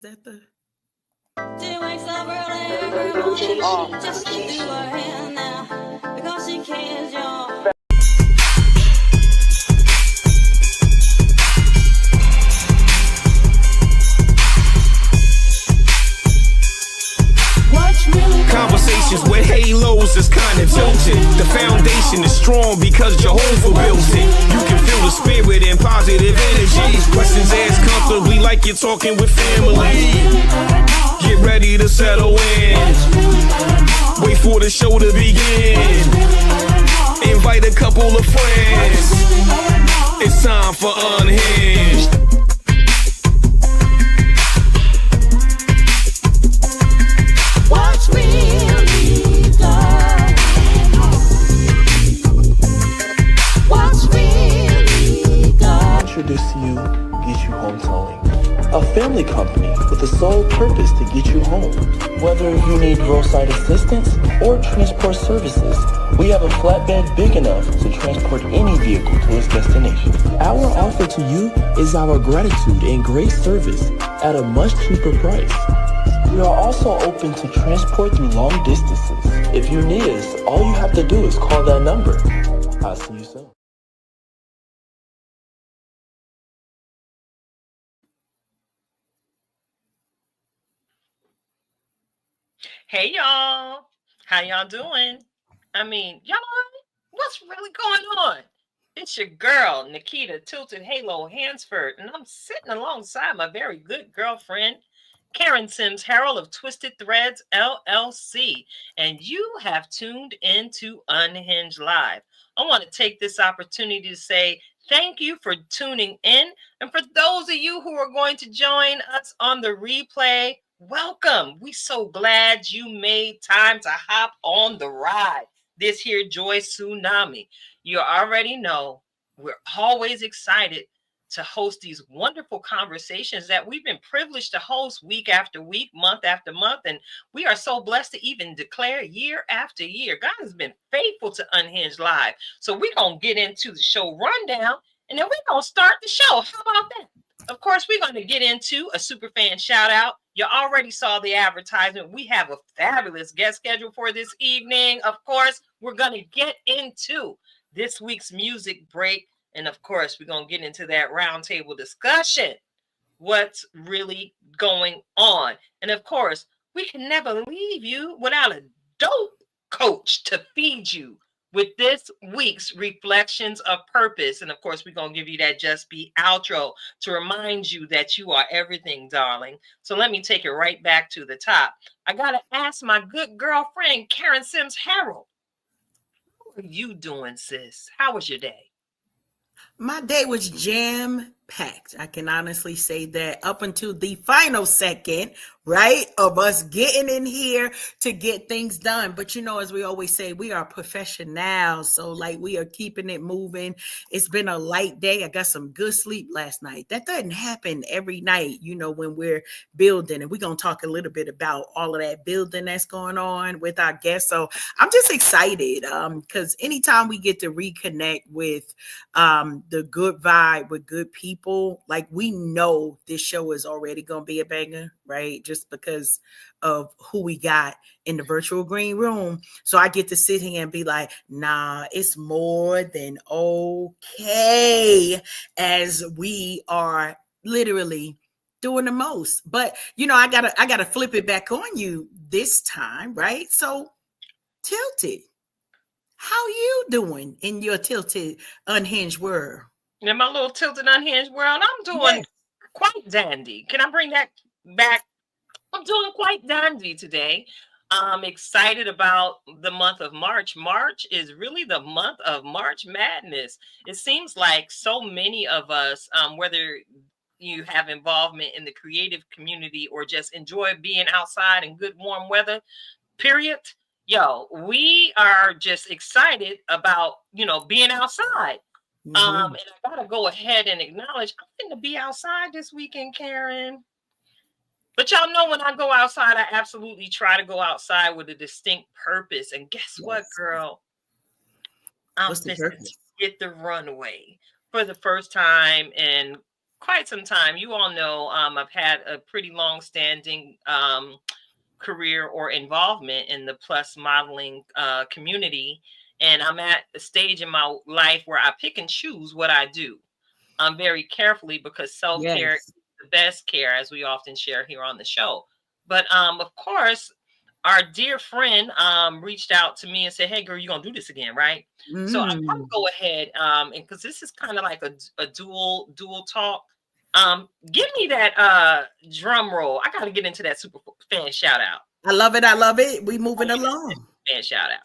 that the She wakes up early every morning just to do her hair now because she cares, y'all. Conversations with halos is kind of tilted. The foundation is strong because Jehovah built it. You can feel the spirit and positive energy. Questions asked comfortably like you're talking with family. Get ready to settle in. Wait for the show to begin. Invite a couple of friends. It's time for Unhinged. Introduce to you Get You Home Towing, a family company with the sole purpose to get you home. Whether you need roadside assistance or transport services, we have a flatbed big enough to transport any vehicle to its destination. Our offer to you is our gratitude and great service at a much cheaper price. We are also open to transport through long distances. If you need us, all you have to do is call that number. I'll see you soon. Hey y'all, how y'all doing? I mean, y'all know what's really going on? It's your girl, Nikita Tilted Halo Hansford, and I'm sitting alongside my very good girlfriend, Karen Sims Harrell of Twisted Threads LLC, and you have tuned into Unhinged Live. I want to take this opportunity to say thank you for tuning in, and for those of you who are going to join us on the replay, welcome. We so glad you made time to hop on the ride. This here joy tsunami. You already know we're always excited to host these wonderful conversations that we've been privileged to host week after week, month after month. And we are so blessed to even declare year after year. God has been faithful to Unhinged Live. So we're going to get into the show rundown, and then we're going to start the show. How about that? Of course, we're going to get into a super fan shout out. You already saw the advertisement. We have a fabulous guest schedule for this evening. Of course, we're going to get into this week's music break. And of course, we're going to get into that roundtable discussion. What's really going on? And of course, we can never leave you without a dope coach to feed you with this week's Reflections of Purpose. And of course, we're going to give you that Just Be outro to remind you that you are everything, darling. So let me take it right back to the top. I got to ask my good girlfriend, Karen Sims Harrell, how are you doing, sis? How was your day? my day was jam packed. I can honestly say that up until the final second, right, of us getting in here to get things done. But as we always say, we are professionals. So like we are keeping it moving. It's been a light day. I got some good sleep last night. That doesn't happen every night, when we're building. And we're going to talk a little bit about all of that building that's going on with our guests. So I'm just excited because anytime we get to reconnect with the good vibe with good people, like we know this show is already going to be a banger, right? Just because of who we got in the virtual green room. So I get to sit here and be like, nah, it's more than okay, as we are literally doing the most. But I gotta flip it back on you this time, right? So Tilted, how you doing in your tilted, unhinged world? In my little tilted unhinged world, I'm doing quite dandy. Can I bring that back? I'm doing quite dandy today. I'm excited about the month of March. March is really the month of March Madness. It seems like so many of us, whether you have involvement in the creative community or just enjoy being outside in good warm weather, period. We are just excited about, being outside. And I gotta go ahead and acknowledge I'm going to be outside this weekend, Karen. But y'all know when I go outside, I absolutely try to go outside with a distinct purpose. And guess what, girl? I'm What's the fixing purpose? to get the runway for the first time in quite some time. You all know I've had a pretty long-standing career or involvement in the plus modeling community, and I'm at a stage in my life where I pick and choose what I do. Very carefully, because self-care is Yes. the best care, as we often share here on the show. But of course, our dear friend reached out to me and said, "Hey, girl, you gonna do this again, right?" So I gotta Mm. go ahead and because this is kind of like a dual talk. Give me that drum roll. I gotta get into that super fan shout out. I love it. I love it. We I moving gotta get into along. that fan shout out.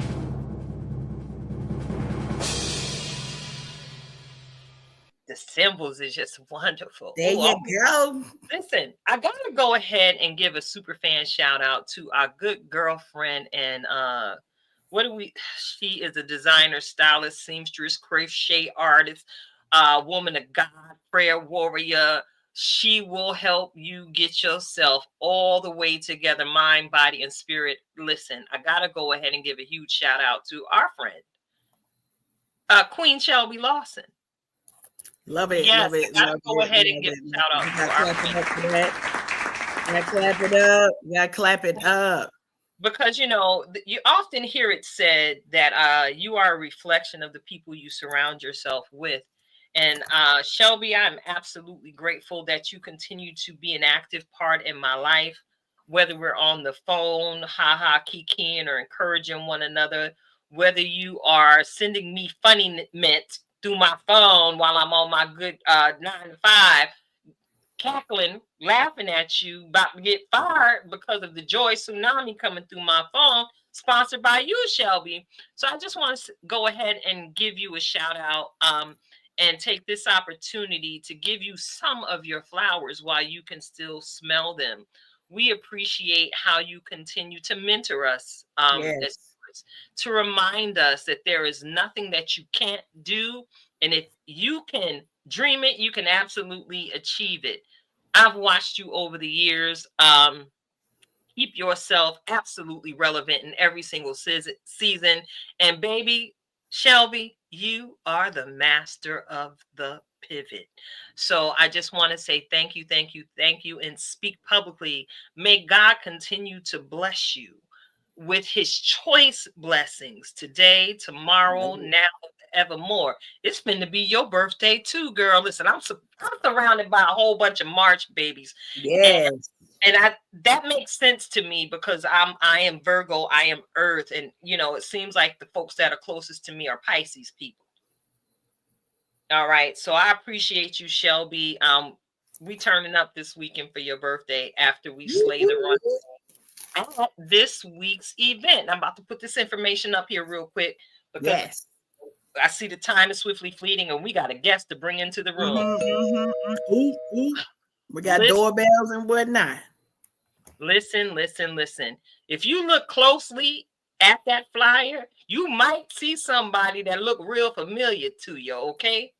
The symbols is just wonderful. There Oh, you go. listen, I gotta go ahead and give a super fan shout out to our good girlfriend and what do we she is a designer, stylist, seamstress, crochet artist, woman of God, prayer warrior. She will help you get yourself all the way together, mind, body, and spirit. Listen, I gotta go ahead and give a huge shout out to our friend, Queen Shelby Lawson. Love it. Yes, Love it. I gotta Love go it. ahead and Love give it. a Love shout it. out You to got our clap it friend. up for that. You got clap it up. You got clap it up. Because you often hear it said that you are a reflection of the people you surround yourself with. And Shelby, I'm absolutely grateful that you continue to be an active part in my life, whether we're on the phone, haha, kikiing, or encouraging one another, whether you are sending me funny mint through my phone while I'm on my good 9 to 5, cackling, laughing at you, about to get fired because of the joy tsunami coming through my phone, sponsored by you, Shelby. So I just want to go ahead and give you a shout out and take this opportunity to give you some of your flowers while you can still smell them. We appreciate how you continue to mentor us, Yes. to remind us that there is nothing that you can't do. And if you can dream it, you can absolutely achieve it. I've watched you over the years. Keep yourself absolutely relevant in every single season. And baby, Shelby, you are the master of the pivot. So I just want to say thank you, thank you, thank you, and speak publicly. May God continue to bless you with his choice blessings today, tomorrow, now, evermore. It's been to be your birthday too, girl. Listen, I'm surrounded by a whole bunch of March babies. And Yes. that makes sense to me because I am Virgo, I am Earth, and it seems like the folks that are closest to me are Pisces people. All right, so I appreciate you, Shelby. We turning up this weekend for your birthday after we slay the run at this week's event. I'm about to put this information up here real quick because Yes. I see the time is swiftly fleeting, and we got a guest to bring into the room. Eat, eat. We got Listen, doorbells and whatnot. listen. If you look closely at that flyer, you might see somebody that look real familiar to you, okay?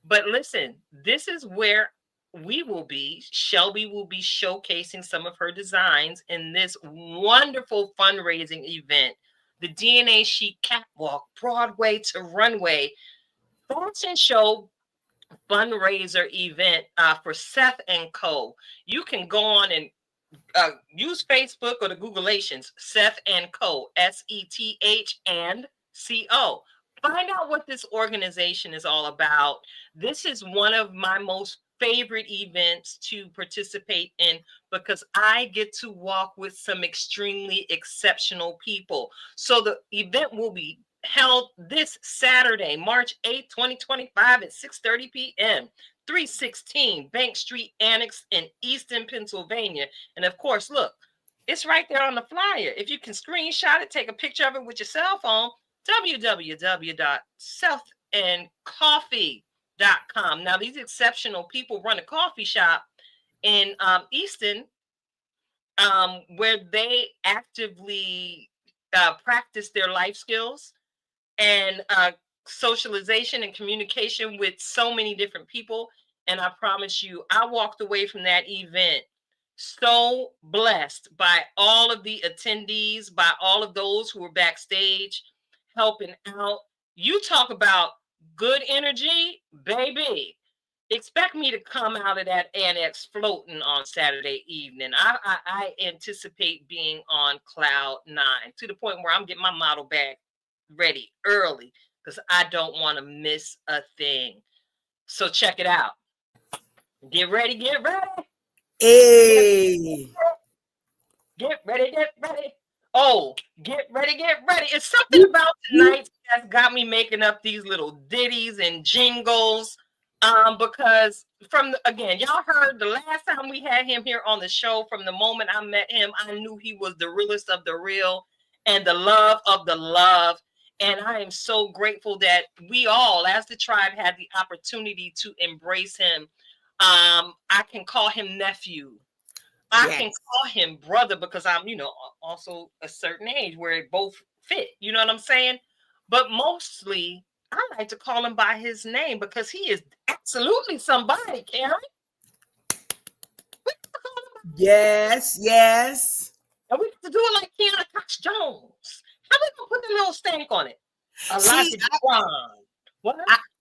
But listen, this is where we will be. Shelby will be showcasing some of her designs in this wonderful fundraising event, the DNA Chic Catwalk, Broadway to Runway fashion show fundraiser event for Seth and Co. You can go on and use Facebook or the Googleations, Seth and Co. SETH and CO. Find out what this organization is all about. This is one of my most favorite events to participate in because I get to walk with some extremely exceptional people. So the event will be held this Saturday, March 8th, 2025 at 6:30 p.m. 316 Bank Street Annex in Easton, Pennsylvania. And of course, look, it's right there on the flyer. If you can screenshot it, take a picture of it with your cell phone, www.selfandcoffee.com. Now, these exceptional people run a coffee shop in Easton where they actively practice their life skills and socialization and communication with so many different people. And I promise you, I walked away from that event so blessed by all of the attendees, by all of those who were backstage helping out. You talk about good energy, baby. expect me to come out of that annex floating on Saturday evening. I anticipate being on cloud 9 to the point where I'm getting my model bag ready early because I don't want to miss a thing. So check it out. Get ready, get ready. Hey. Get ready, get ready. Oh, get ready, get ready. It's something about tonight that's got me making up these little ditties and jingles. Because again, y'all heard the last time we had him here on the show, from the moment I met him, I knew he was the realest of the real and the love of the love. And I am so grateful that we all, as the tribe, had the opportunity to embrace him. I can call him nephew. I Yes. can call him brother because I'm, also a certain age where it both fit. You know what I'm saying? But mostly, I like to call him by his name because he is absolutely somebody, Karen. Yes. Yes. And we have to do it like Keanu Cox Jones. How we gonna put a little stank on it? See, Alahji DáQuan. What?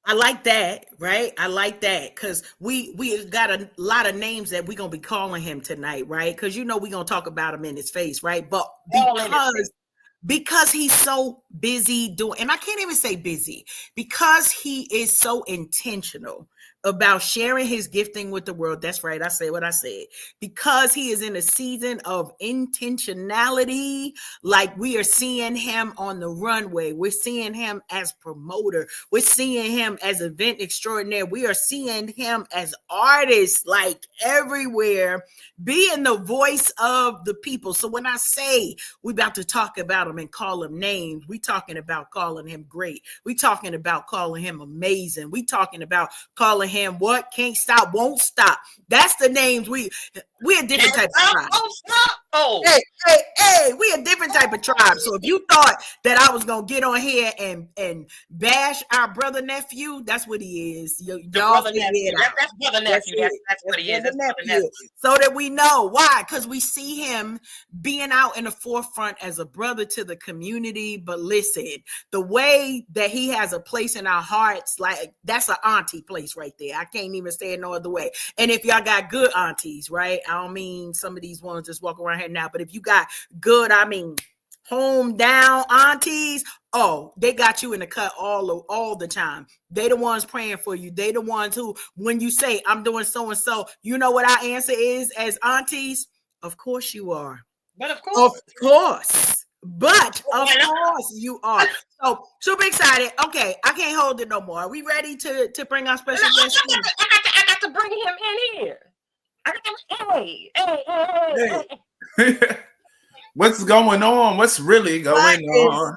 I like that, right? I like that because we got a lot of names that we're gonna be calling him tonight, right? Because we're gonna talk about him in his face, right? But because he's so busy doing, and I can't even say busy, because he is so intentional about sharing his gifting with the world. That's right, I said what I said. Because he is in a season of intentionality, like we are seeing him on the runway, we're seeing him as promoter, we're seeing him as event extraordinaire, we are seeing him as artist, like everywhere, being the voice of the people. So when I say we about to talk about him and call him names, we talking about calling him great, we talking about calling him amazing, we talking about calling him what? Can't stop, won't stop. That's the names we a different type of tribe. Oh, Hey, we a different type of tribe. So if you thought that I was gonna get on here and bash our brother nephew, that's what he is. Y'all brother nephew. That's brother nephew. That's what he is. That's nephew. So that we know why, because we see him being out in the forefront as a brother to the community. But listen, the way that he has a place in our hearts, like that's an auntie place right there. I can't even say it no other way. And if y'all got good aunties, right? I don't mean some of these ones just walk around here now, but if you got good, I mean home down aunties, oh, they got you in the cut all the time. They the ones praying for you. They the ones who, when you say I'm doing so and so, you know what our answer is as aunties? Of course you are. But of course. But of course you are. So super excited. Okay, I can't hold it no more. Are we ready to bring our special guest? I got to bring him in here. Hey. What's going on? What's really going on? On.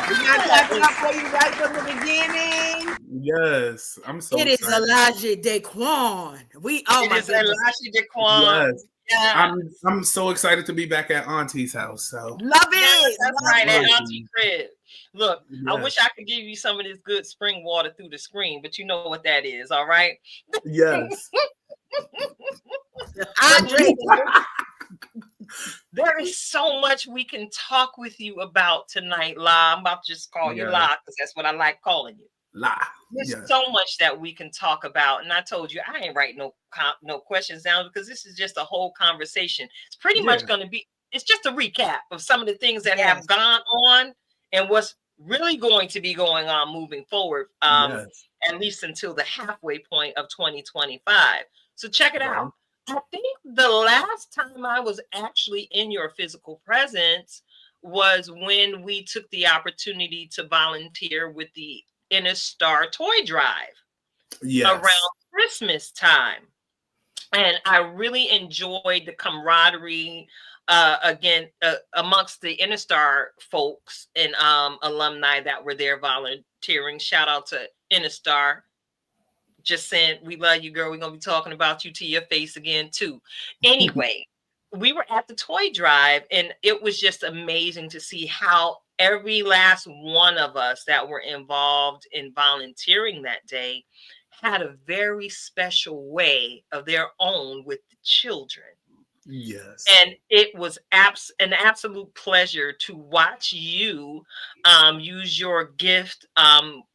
We got that up for you right from the beginning. Yes, I'm so excited. It is Alahji DáQuan. It is Alahji DáQuan. Yes. Yeah. I'm so excited to be back at Auntie's house. So love it. That's right, at Auntie crib. Look, yes. I wish I could give you some of this good spring water through the screen, but you know what that is, all right? Yes. There is so much we can talk with you about tonight, La. I'm about to just call you La because that's what I like calling you. La. There's so much that we can talk about, and I told you I ain't writing no questions down because this is just a whole conversation. It's pretty much going to be. It's just a recap of some of the things that have gone on and what's really going to be going on moving forward. At least until the halfway point of 2025. So check it out. I think the last time I was actually in your physical presence was when we took about to volunteer with the Inner Star Toy Drive around Christmas time. And I really enjoyed the camaraderie amongst the Inner Star folks and alumni that were there volunteering. Shout out to Inner Star. Just saying, we love you, girl. We're going to be talking about you to your face again, too. Anyway, we were at the toy drive, and it was just amazing to see how every last one of us that were involved in volunteering that day had a very special way of their own with the children. Yes. And it was an absolute pleasure to watch you use your gift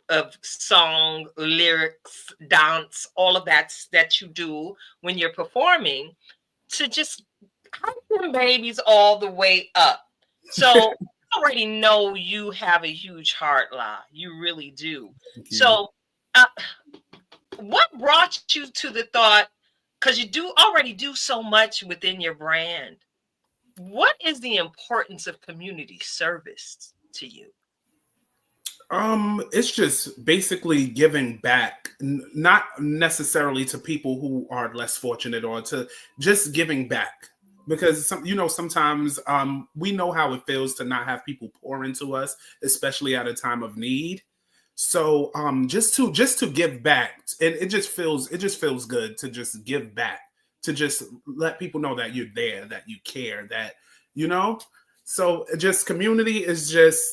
of song, lyrics, dance, all of that you do when you're performing to just hype them babies all the way up. So I already know you have a huge heart, La. You really do. Thank you. So what brought you to the thought, because you do already do so much within your brand, what is the importance of community service to you? It's just basically giving back, not necessarily to people who are less fortunate, or to just giving back. Because sometimes we know how it feels to not have people pour into us, especially at a time of need. So just to give back, and it just feels good to just give back, to just let people know that you're there, that you care, that So just community is just,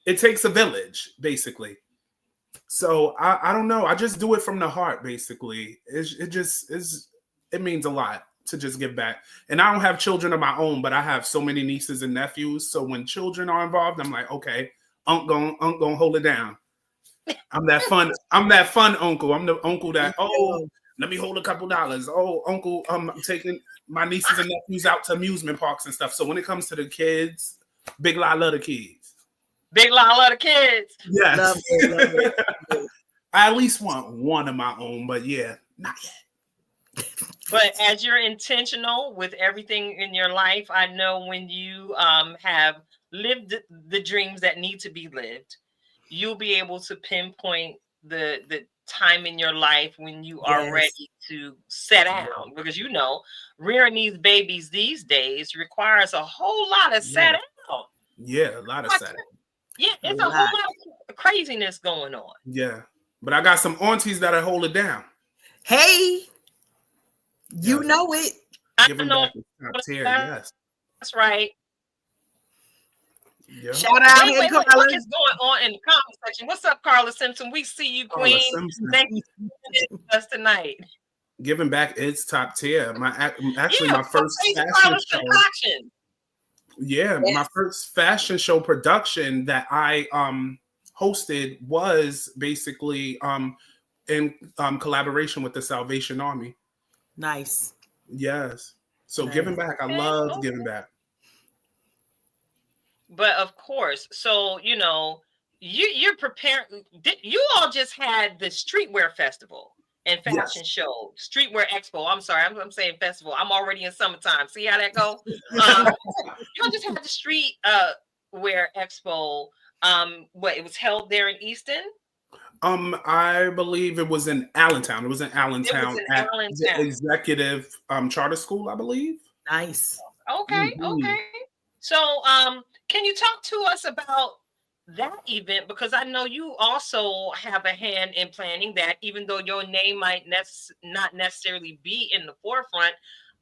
it takes a village, basically. So I don't know. I just do it from the heart, basically. It means a lot to just give back. And I don't have children of my own, but I have so many nieces and nephews. So when children are involved, I'm like, okay, Unc gonna hold it down. I'm that fun uncle. I'm the uncle that, let me hold a couple dollars. Oh, uncle, I'm taking my nieces and nephews out to amusement parks and stuff. So when it comes to the kids, Big La love the kids. Big La love the kids. Yes. Love it. I at least want one of my own, but yeah, not yet. But as you're intentional with everything in your life, I know when you have lived the dreams that need to be lived, you'll be able to pinpoint the time in your life when you are ready to set out. Because rearing these babies these days requires a whole lot of set out. Yeah, a lot of set out. Yeah, it's a whole lot of craziness going on. Yeah, but I got some aunties that'll hold it down. Hey, you know it. Giving back is top tier, yes. That's right. Yeah. Shout out here, Wait, Carla. what is going on in the comment section? What's up, Carla Simpson? We see you, Queen. Thank you for being with us tonight. Giving back is top tier. My first fashion show. Production. Yeah, my first fashion show production that I hosted was basically in collaboration with the Salvation Army. Nice. Yes. So Nice. Giving back, I love giving back. But of course, so you're preparing. You all just had the streetwear festival and fashion show, streetwear expo. I'm sorry, I'm saying festival. I'm already in summertime. See how that go? You all just had the street wear expo. It was held there in Easton? I believe it was in Allentown. It was in Allentown at the Executive Charter School, I believe. Nice. Okay, okay. So, can you talk to us about that event? Because I know you also have a hand in planning that, even though your name might not necessarily be in the forefront.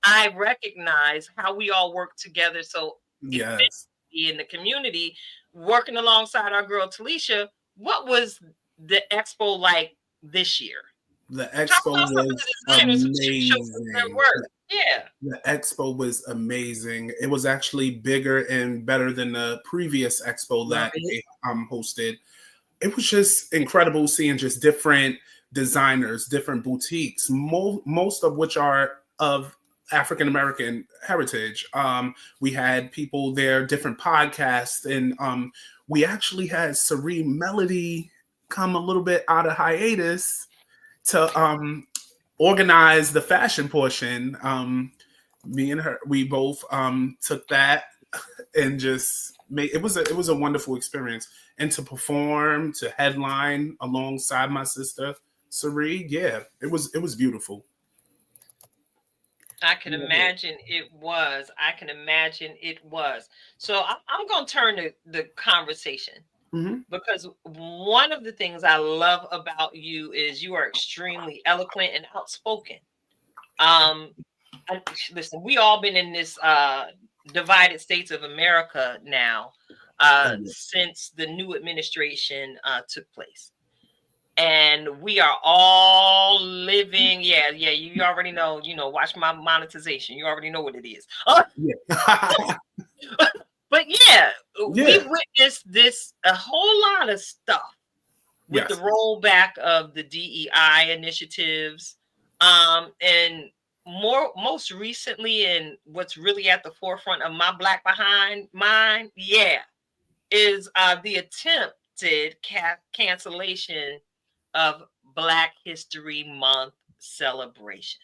I recognize how we all work together. So, in the community, working alongside our girl Talisha, what was the expo like this year? The expo was amazing. Yeah. The expo was amazing. It was actually bigger and better than the previous expo that they hosted. It was just incredible seeing just different designers, different boutiques, most of which are of African American heritage. We had people there, different podcasts, and we actually had Serene Melody come a little bit out of hiatus to organize the fashion portion. Me and her, we both took that and just made it was a wonderful experience. And to perform, to headline alongside my sister Serene, it was beautiful. I can imagine it was. So I'm going to turn the conversation. Mm-hmm. Because one of the things I love about you is you are extremely eloquent and outspoken. Listen, we all been in this divided states of America now since the new administration took place. And we are all living, you already know, watch my monetization. You already know what it is. But we witnessed a whole lot of stuff with the Yes. rollback of the DEI initiatives, and most recently, and what's really at the forefront of my Black behind mind, is the attempted cancellation of Black History Month celebration.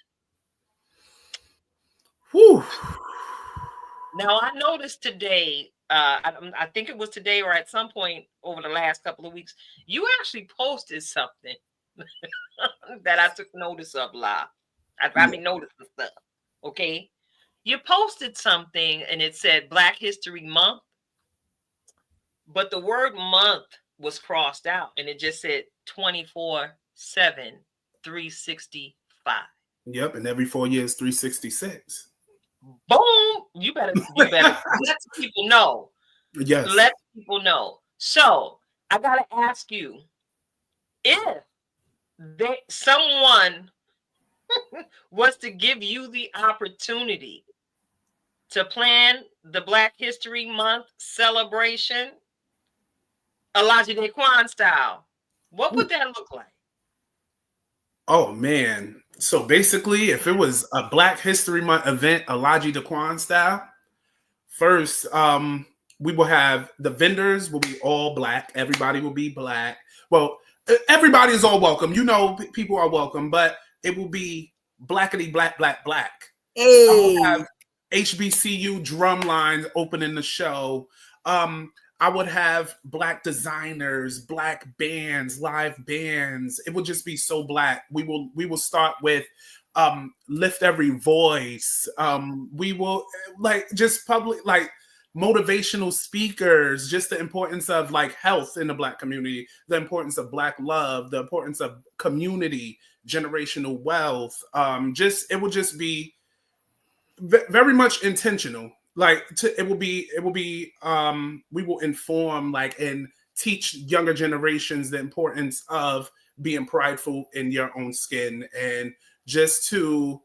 Whew. Now, I noticed today, I think it was today or at some point over the last couple of weeks, you actually posted something that I took notice of live. I mean, noticing stuff. Okay. You posted something and it said Black History Month, but the word month was crossed out and it just said 24/7, 365. Yep. And every 4 years, 366. Boom. You better let people know. Yes. Let people know. So I gotta ask you, if someone was to give you the opportunity to plan the Black History Month celebration, Alahji DáQuan style, what would that look like? Oh man. So basically, if it was a Black History Month event, Alahji DáQuan style, first, we will have the vendors will be all Black. Everybody will be Black. Well, everybody is all welcome. You know, people are welcome, but it will be blackity black, black, black. Hey. I will have HBCU drum lines opening the show. I would have Black designers, Black bands, live bands. It would just be so Black. We will start with Lift Every Voice. We will just public motivational speakers, just the importance of health in the Black community, the importance of Black love, the importance of community, generational wealth. It will just be very much intentional. We will inform and teach younger generations the importance of being prideful in your own skin and just to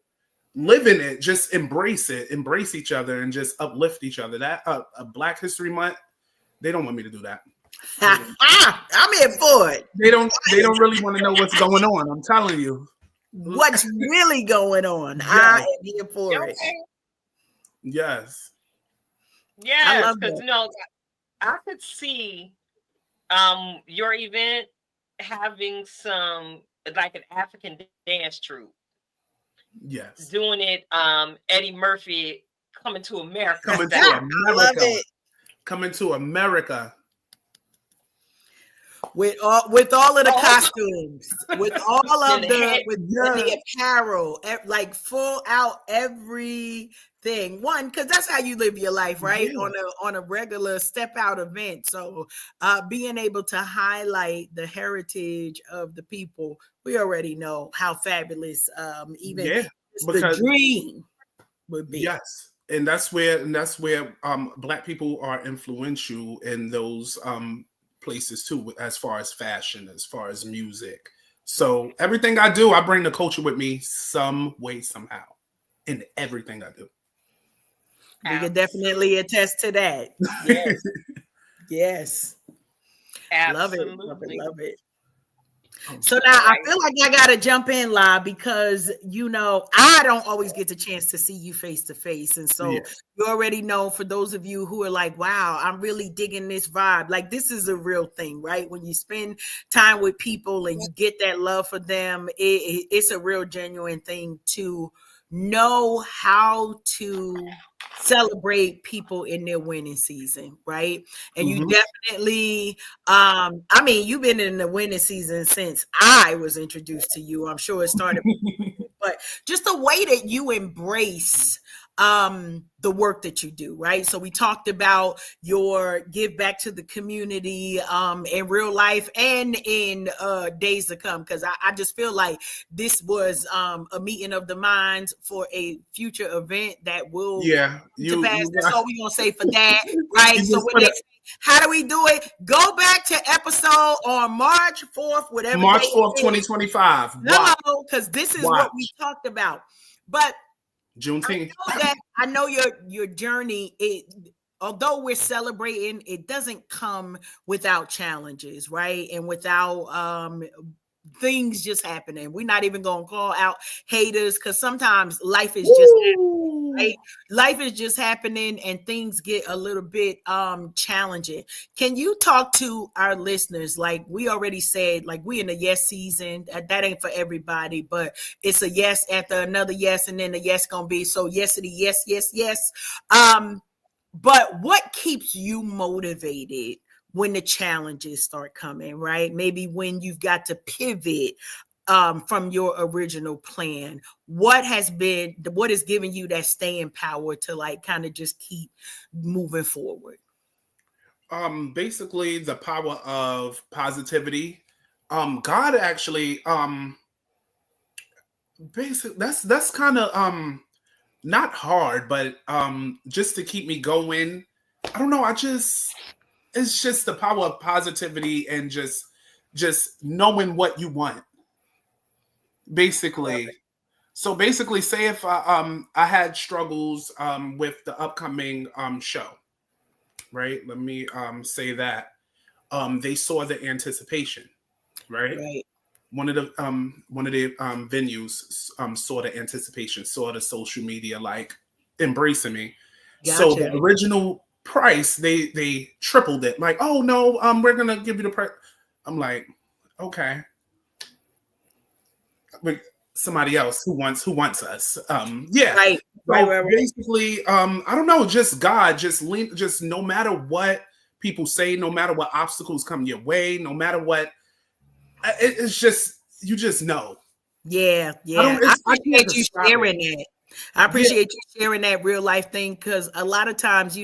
live in it, just embrace it, embrace each other, and just uplift each other. That a Black History Month, they don't want me to do that. I'm here for it. They don't really want to know what's going on. I'm telling you. What's really going on? Yes. I am here for it. Yes. Yes, because I could see your event having some an African dance troupe. Yes. Doing it, Eddie Murphy Coming to America. Coming to America. I love it. Coming to America. With all of the costumes, with all of the apparel, full out everything. One, because that's how you live your life, right? Yeah. On a regular step out event. So being able to highlight the heritage of the people, we already know how fabulous the dream would be. Yes. And that's where Black people are influential in those places too, as far as fashion, as far as music. So everything I do, I bring the culture with me some way, somehow, in everything I do. We can definitely attest to that. Yes. Yes. Absolutely. Love it. So now I feel like I gotta jump in live because I don't always get the chance to see you face to face, and so you already know. For those of you who are like, "Wow, I'm really digging this vibe," this is a real thing, right? When you spend time with people and you get that love for them, it's a real genuine thing to know how to celebrate people in their winning season, right? And you definitely, you've been in the winning season since I was introduced to you. I'm sure it started, but just the way that you embrace the work that you do, right? So we talked about your give back to the community in real life and in days to come, because I just feel like this was a meeting of the minds for a future event that will to pass. That's all we're gonna say for that, right? So how do we do it? Go back to episode on March 4th, whatever. March 4th, 2025. No, because this is what we talked about. But Juneteenth. I know your journey. although we're celebrating, it doesn't come without challenges, right? And without things just happening. We're not even going to call out haters because sometimes life is just happening, right? Life is just happening and things get a little bit challenging. Can you talk to our listeners? Like we already said, like we in the yes season. That ain't for everybody, but it's a yes after another yes, and then the yes gonna be so yesity, yes, yes, yes. But what keeps you motivated when the challenges start coming, right? Maybe when you've got to pivot from your original plan. What is giving you that staying power to like kind of just keep moving forward? Basically the power of positivity. God actually, that's kind of not hard, but just to keep me going. I don't know. It's just the power of positivity and just knowing what you want. Basically. So basically, say if I had struggles with the upcoming show, right? Let me say that they saw the anticipation, right? Right. One of the venues saw the anticipation, saw the social media like embracing me. So Gotcha. the original price they tripled it. Like, oh no, we're gonna give you the price. I'm like, okay, with somebody else who wants us. Yeah. Right. So Right. basically, I don't know, just God, just no matter what people say, no matter what obstacles come your way, no matter what, it's just you just know. Yeah. I I can't appreciate you describe sharing it. that. I Yeah, appreciate you sharing that real life thing because a lot of times,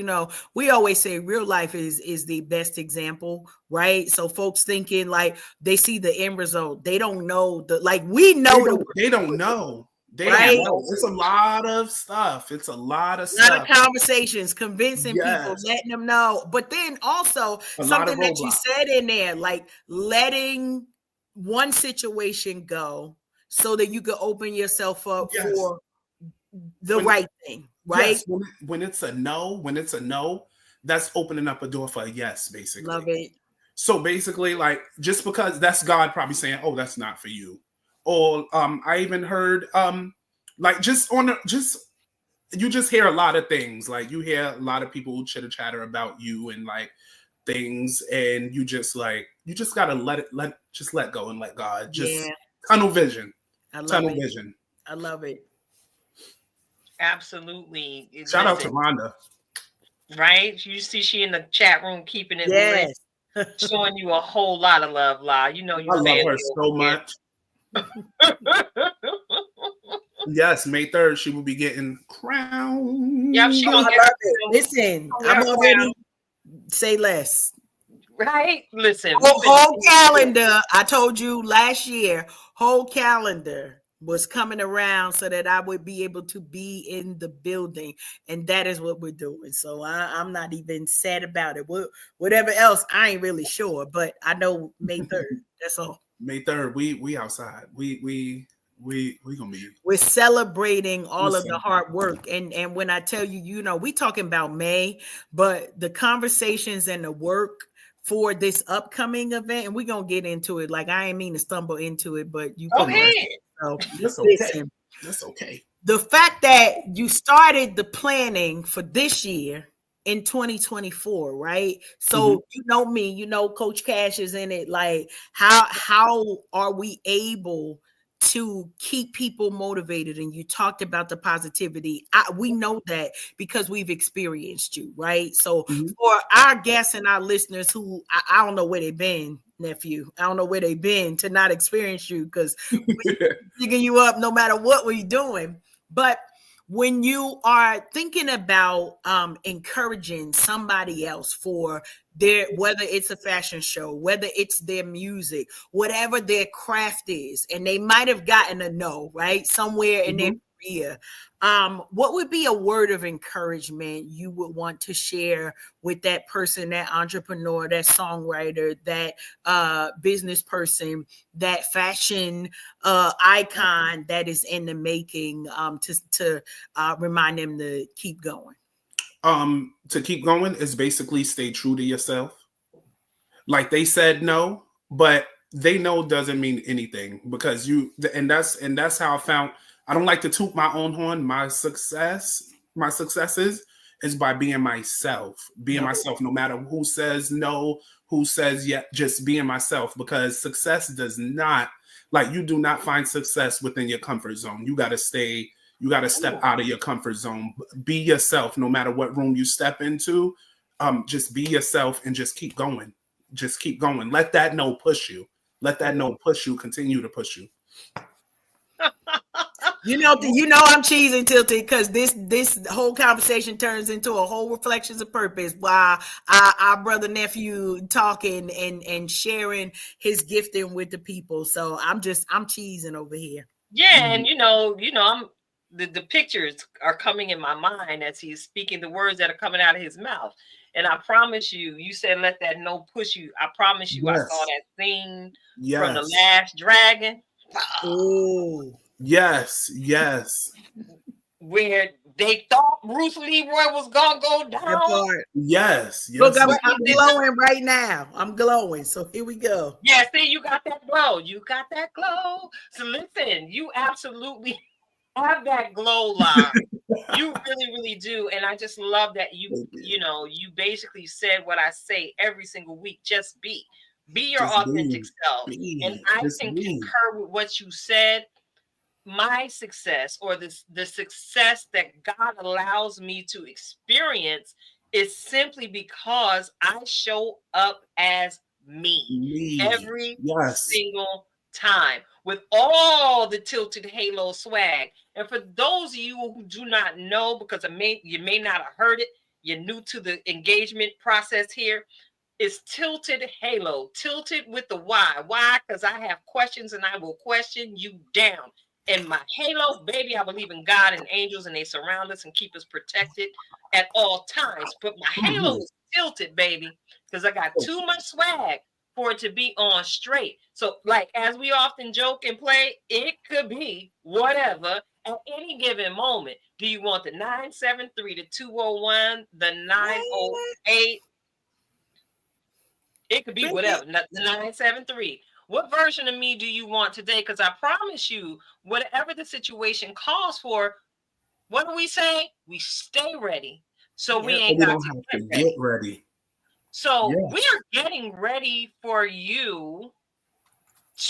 we always say real life is the best example, right? So folks thinking like they see the end result, they don't know we know they don't know. They don't right? know. It's a lot of stuff. It's a lot of A lot of stuff. conversations, convincing people, Yes, letting them know. But then also a lot of something that you roadblocks. said in there, like letting one situation go so that you could open yourself up Yes. for the When right thing, right? yes, when it's a no, that's opening up a door for a yes, basically. Love it. So basically, like just because that's God probably saying, "Oh, that's not for you," or I even heard like just on just you just hear a lot of things. Like you hear a lot of people chitter chatter about you and like things, and you just gotta let go and let God. Just Yeah, tunnel vision, I love tunnel it. vision. I love it. Absolutely. Shout out to Listen, Rhonda. right? You see, she in the chat room keeping it lit, Yes. showing you a whole lot of love, La. You know you I love her family so over much. here. Yes, May 3rd, she will be getting crowned. Yep, she Oh, gonna I get love it. Listen, I'm her already crown, say less. right? Listen, Whole calendar. I told you last year, whole calendar was coming around so that I would be able to be in the building. And that is what we're doing. So I'm not even sad about it. Whatever else, I ain't really sure, but I know May 3rd. That's all. May 3rd, we outside. We gonna be. We're celebrating all of the Listen, hard work. And when I tell you, we talking about May, but the conversations and the work for this upcoming event, and we're gonna get into it. Like I ain't mean to stumble into it, but you Go put my ahead. so that's okay. listen. That's okay. The fact that you started the planning for this year in 2024, right? So you know me, Coach Cash is in it. Like, how are we able to keep people motivated? And you talked about the positivity. We know that because we've experienced you, right? So for our guests and our listeners who I don't know where they've been, nephew, I don't know where they've been to not experience you because we're picking you up no matter what we're doing. But when you are thinking about encouraging somebody else for whether it's a fashion show, whether it's their music, whatever their craft is, and they might have gotten a no, right? Somewhere in their career. What would be a word of encouragement you would want to share with that person, that entrepreneur, that songwriter, that business person, that fashion icon that is in the making to remind them to keep going? to keep going is basically stay true to yourself. Like they said no, but they know doesn't mean anything because and that's how I found. I don't like to toot my own horn. My successes is by being myself, no matter who says no, who says yeah, just being myself, because success does not, like, you do not find success within your comfort zone. You got to step out of your comfort zone. Be yourself no matter what room you step into. Just be yourself and just keep going. Just keep going. Let that no push you. Let that no push you. Continue to push you. You know I'm cheesing, Tilted, because this whole conversation turns into a whole reflections of purpose while our brother nephew talking and sharing his gifting with the people. So I'm cheesing over here. Yeah, and I'm the pictures are coming in my mind as he's speaking the words that are coming out of his mouth. And I promise you said let that no push you. I promise you, I saw that scene from The Last Dragon. Oh. Yes. Where they thought Bruce Leroy was gonna go down. Yes. Look, I'm glowing right now. I'm glowing. So here we go. Yeah, see, you got that glow. So listen, you absolutely have that glow line. You really, really do. And I just love that you basically said what I say every single week. Just be your authentic self. And I can concur with what you said. My success, or the success that God allows me to experience, is simply because I show up as me. Every single time, with all the Tilted Halo swag. And for those of you who do not know, because you may not have heard it, you're new to the engagement process here, is Tilted Halo. Tilted with the Y. Why? Because I have questions and I will question you down. And my halo, baby, I believe in God and angels, and they surround us and keep us protected at all times. But my halo is tilted, baby, because I got too much swag for it to be on straight. So, like, as we often joke and play, it could be whatever at any given moment. Do you want the 973, the 201, the 908? It could be whatever, the 973. What version of me do you want today? Because I promise you, whatever the situation calls for, what do we say? We stay ready. So we ain't got to get ready. So we are getting ready for you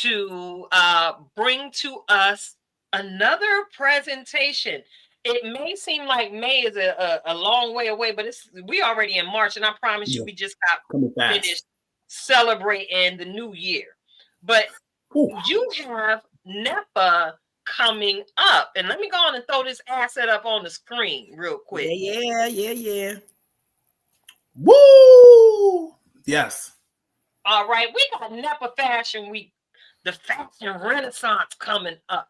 to bring to us another presentation. It may seem like May is a long way away, but we already in March, and I promise you, we just got finished celebrating the new year. But you have NEPA coming up. And let me go on and throw this asset up on the screen real quick. Yeah. Woo! Yes. All right. We got NEPA Fashion Week, the Fashion Renaissance coming up.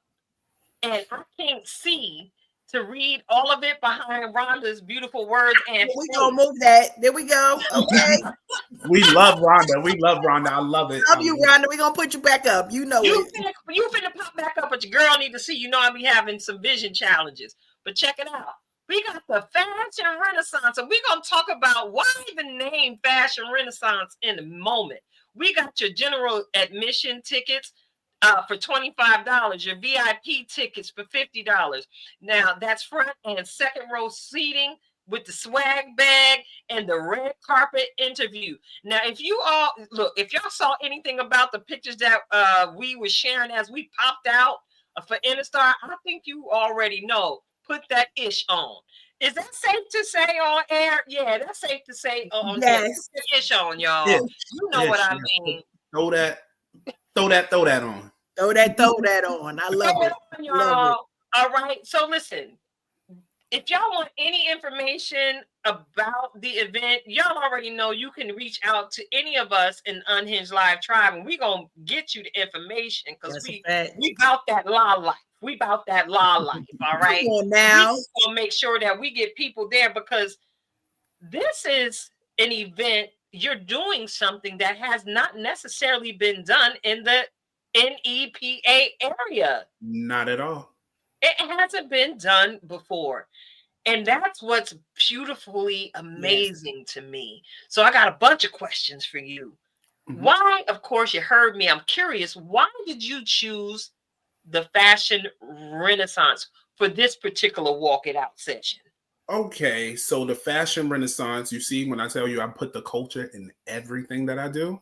And I can't see to read all of it behind Rhonda's beautiful words. And we gonna move that. There we go. Okay. We love Rhonda. I love it. Love you, Rhonda. We gonna put you back up. You know you finna pop back up, but your girl need to see. You know I be having some vision challenges. But check it out. We got the Fashion Renaissance, and we're gonna talk about why the name Fashion Renaissance in a moment. We got your general admission tickets for $25, your VIP tickets for $50. Now that's front and second row seating with the swag bag and the red carpet interview. Now, if y'all saw anything about the pictures that we were sharing as we popped out for Interstar, I think you already know. Put that ish on. Is that safe to say on air? Yeah, that's safe to say on air. Put the ish on, y'all. You know what I mean. Throw that on. Throw that on. I love it. On, y'all. All right. So listen, if y'all want any information about the event, y'all already know you can reach out to any of us in Unhinged Live Tribe, and we're going to get you the information because we about that law life. We about that law life, all right? Come on now. We're going to make sure that we get people there because this is an event. You're doing something that has not necessarily been done in the NEPA area. Not at all. It hasn't been done before. And that's what's beautifully amazing to me. So I got a bunch of questions for you. Mhm. Why, of course, you heard me. I'm curious, why did you choose the fashion renaissance for this particular walk it out session? Okay, so the fashion renaissance, you see, when I tell you I put the culture in everything that I do,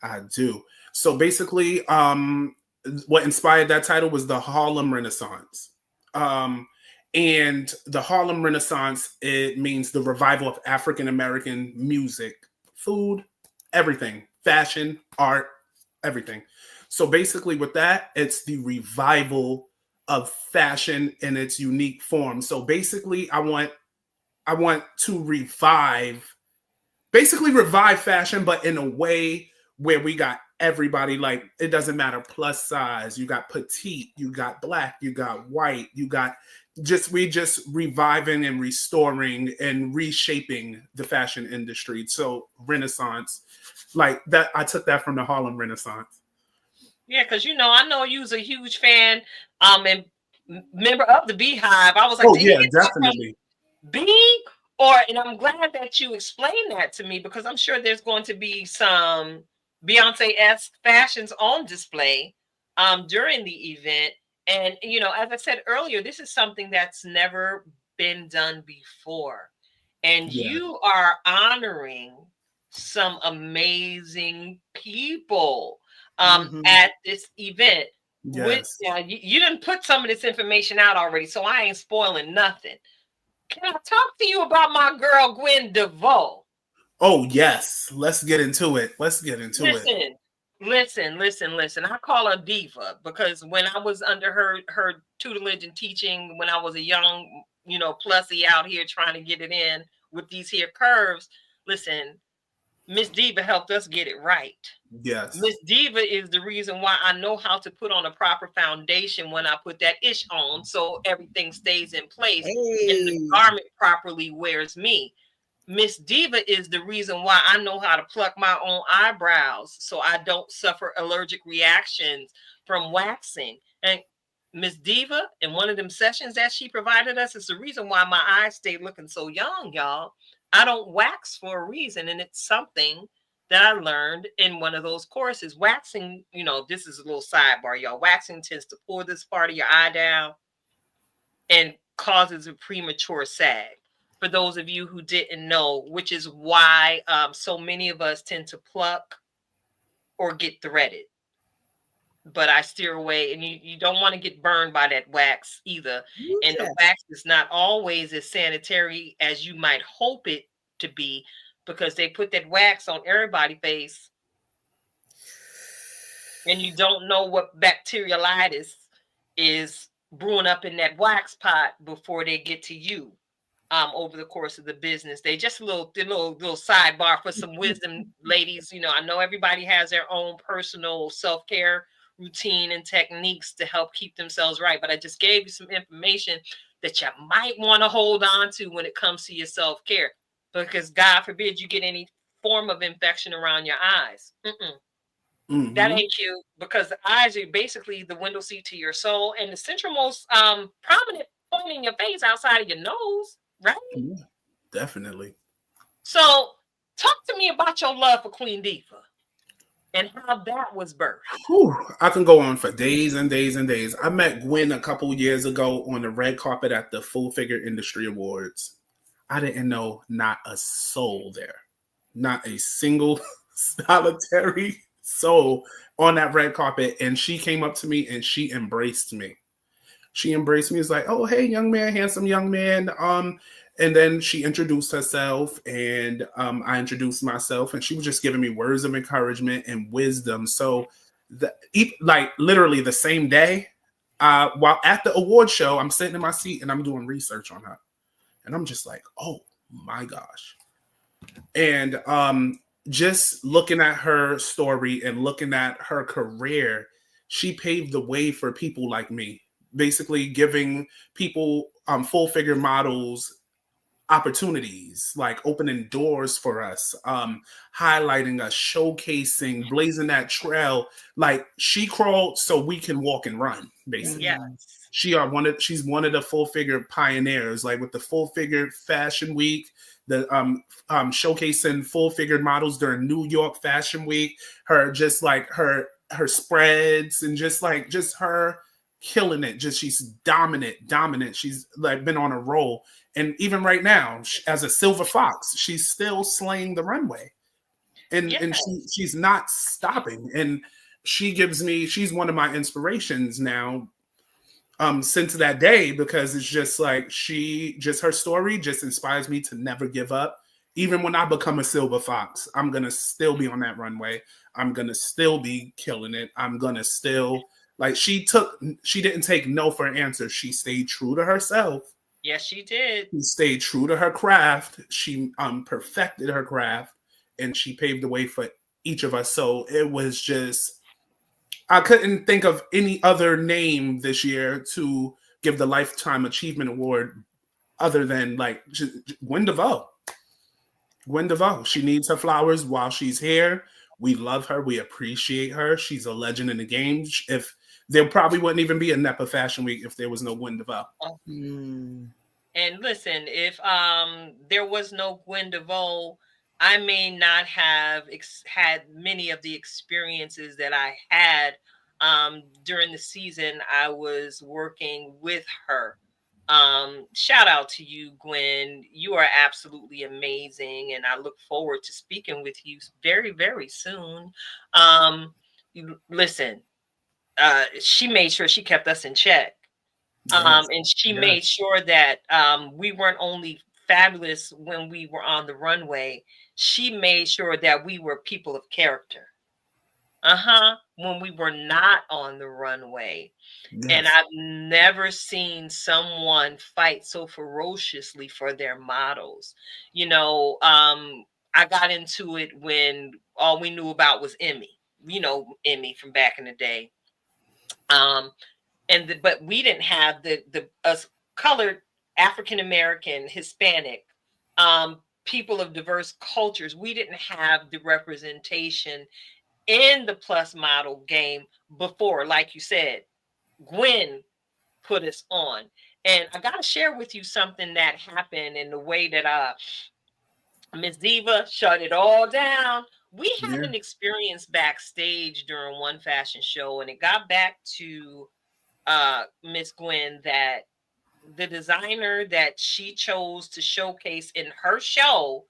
I do. So basically, what inspired that title was the Harlem Renaissance. Um, and the Harlem Renaissance, it means the revival of African American music, food, everything, fashion, art, everything. So basically, with that, it's the revival of fashion in its unique form. So basically, I want to revive fashion, but in a way where we got everybody, like, it doesn't matter, plus size, you got petite, you got black, you got white, you got just reviving and restoring and reshaping the fashion industry. So Renaissance, like that, I took that from the Harlem Renaissance. Yeah, because I know you was a huge fan, and member of the Beehive. I was like, Oh did he yeah, get that from definitely. B? And I'm glad that you explained that to me because I'm sure there's going to be some Beyonce-esque fashions on display during the event. And as I said earlier, this is something that's never been done before. And Yeah. you are honoring some amazing people at this event. With Yes. you didn't put some of this information out already, so I ain't spoiling nothing. Can I talk to you about my girl Gwen DeVoe? Oh yes. Let's get into it. Let's get into it. Listen. I call her Diva because when I was under her tutelage and teaching, when I was a young, plussy out here trying to get it in with these here curves, listen, Miss Diva helped us get it right. Yes. Miss Diva is the reason why I know how to put on a proper foundation when I put that ish on so everything stays in place and the Hey. garment properly wears me. Miss Diva is the reason why I know how to pluck my own eyebrows so I don't suffer allergic reactions from waxing. And Miss Diva, in one of them sessions that she provided us, is the reason why my eyes stay looking so young, y'all. I don't wax for a reason, and it's something that I learned in one of those courses. Waxing, this is a little sidebar, y'all. Waxing tends to pull this part of your eye down and causes a premature sag. For those of you who didn't know, which is why so many of us tend to pluck or get threaded. But I steer away, and you don't want to get burned by that wax either. And the wax is not always as sanitary as you might hope it to be because they put that wax on everybody's face, and you don't know what bacteriolitis is brewing up in that wax pot before they get to you. Over the course of the business, they just a little sidebar for some wisdom, ladies. I know everybody has their own personal self-care routine and techniques to help keep themselves right, but I just gave you some information that you might want to hold on to when it comes to your self-care, because God forbid you get any form of infection around your eyes. That ain't cute, because the eyes are basically the window seat to your soul and the centralmost prominent point in your face outside of your nose. Right? Yeah, definitely. So, talk to me about your love for Queen Diva and how that was birthed. Whew, I can go on for days and days and days. I met Gwen a couple years ago on the red carpet at the Full Figure Industry Awards. I didn't know not a soul there, not a single solitary soul on that red carpet. And she came up to me and she embraced me. She embraced me. It's like, oh, hey, young man, handsome young man. And then she introduced herself, and I introduced myself, and she was just giving me words of encouragement and wisdom. So, like literally the same day, while at the award show, I'm sitting in my seat and I'm doing research on her, and I'm just like, oh my gosh. And just looking at her story and looking at her career, she paved the way for people like me. Basically giving people full figure models opportunities, like opening doors for us, highlighting us, showcasing, blazing that trail. Like she crawled so we can walk and run, basically. Yes. She's one of the full figure pioneers, like with the full figure fashion week, the showcasing full figured models during New York Fashion Week, her just like her spreads and just her killing it. Just she's dominant. She's like been on a roll. And even right now, as a silver fox, she's still slaying the runway. And she's not stopping. And she's one of my inspirations now, since that day, because it's just like her story just inspires me to never give up. Even when I become a silver fox, I'm gonna still be on that runway. I'm gonna still be killing it. I'm gonna still like she didn't take no for an answer. She stayed true to herself. Yes, she did. She stayed true to her craft. She perfected her craft, and she paved the way for each of us. So it was just, I couldn't think of any other name this year to give the Lifetime Achievement Award other than like Gwen DeVoe. Gwen DeVoe. She needs her flowers while she's here. We love her. We appreciate her. She's a legend in the game. If there probably wouldn't even be a NEPA Fashion Week if there was no Gwen DeVoe. And listen, if there was no Gwen DeVoe, I may not have had many of the experiences that I had during the season I was working with her. Shout out to you, Gwen. You are absolutely amazing, and I look forward to speaking with you very, very soon. Listen, she made sure she kept us in check. And she made sure that we weren't only fabulous when we were on the runway, she made sure that we were people of character. When we were not on the runway. Yes. And I've never seen someone fight so ferociously for their models. You know, I got into it when all we knew about was Emmy. You know, Emmy from back in the day. But we didn't have the us colored African American, Hispanic, people of diverse cultures. We didn't have the representation in the plus model game before. Like you said, Gwen put us on. And I got to share with you something that happened in the way that Ms. Diva shut it all down. We had an experience backstage during one fashion show, and it got back to Miss Gwen that the designer that she chose to showcase in her show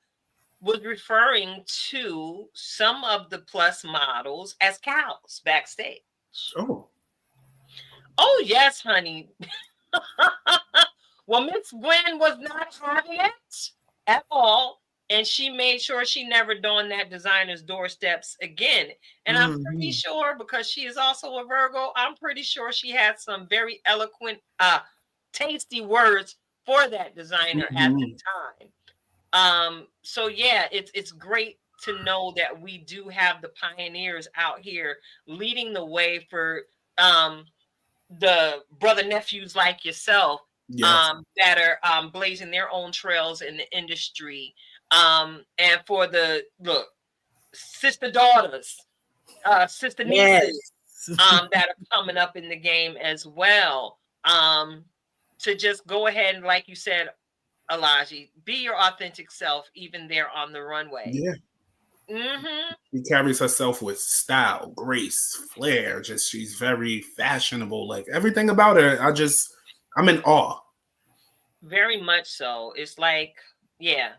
was referring to some of the plus models as cows backstage. Oh yes, honey. Well, Miss Gwen was not having it at all, and she made sure she never donned that designer's doorsteps again. And I'm pretty sure, because she is also a Virgo, I'm pretty sure she had some very eloquent, tasty words for that designer at the time. So yeah, it's great to know that we do have the pioneers out here leading the way for the brother nephews like yourself, that are blazing their own trails in the industry. And for the sister daughters, sister nieces, that are coming up in the game as well. To just go ahead and, like you said, Alahji, be your authentic self, even there on the runway. She carries herself with style, grace, flair. Just she's very fashionable. Like everything about her, I'm in awe. Very much so. It's like, yeah,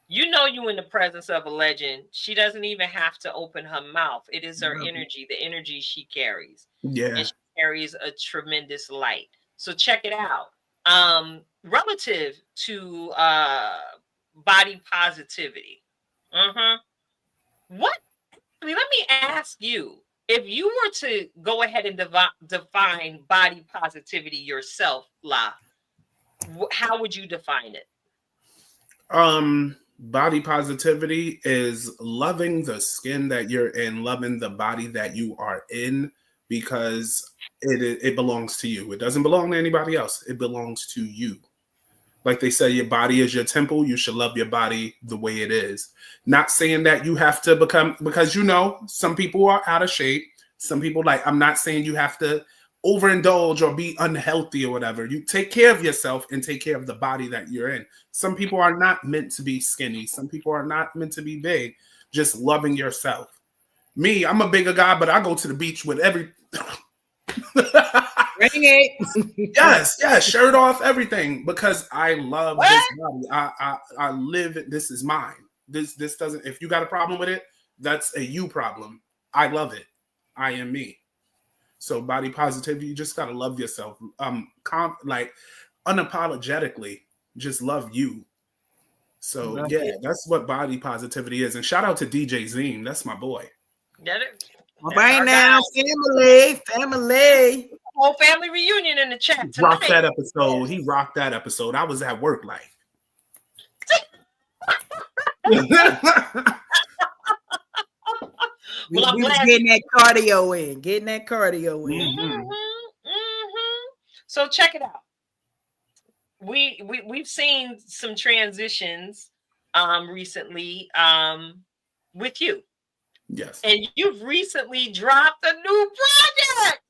you know, you in the presence of a legend. She doesn't even have to open her mouth. It is her energy, the energy she carries. And she carries a tremendous light. So check it out. Relative to body positivity. Let me ask you, if you were to go ahead and define body positivity yourself, La, how would you define it? Body positivity is loving the skin that you're in, loving the body that you are in, because it belongs to you. It doesn't belong to anybody else. It belongs to you. Like they say, your body is your temple. You should love your body the way it is. Not saying that you have to become, because some people are out of shape. Some people, like, I'm not saying you have to overindulge or be unhealthy or whatever. You take care of yourself and take care of the body that you're in. Some people are not meant to be skinny. Some people are not meant to be big. Just loving yourself. Me, I'm a bigger guy, but I go to the beach with every... Bring it. Yes, shirt off, everything, because I love this body. I live it. This is mine. This doesn't. If you got a problem with it, that's a you problem. I love it. I am me. So body positivity, you just gotta love yourself. Like unapologetically, just love you. So yeah, that's what body positivity is. And shout out to DJ Zine. That's my boy. Get it? All right now, family. Whole family reunion in the chat tonight. Rocked that episode. He rocked that episode. I was at work like. We was getting that cardio in. Mm-hmm. So check it out. We've seen some transitions recently with you. Yes. And you've recently dropped a new project.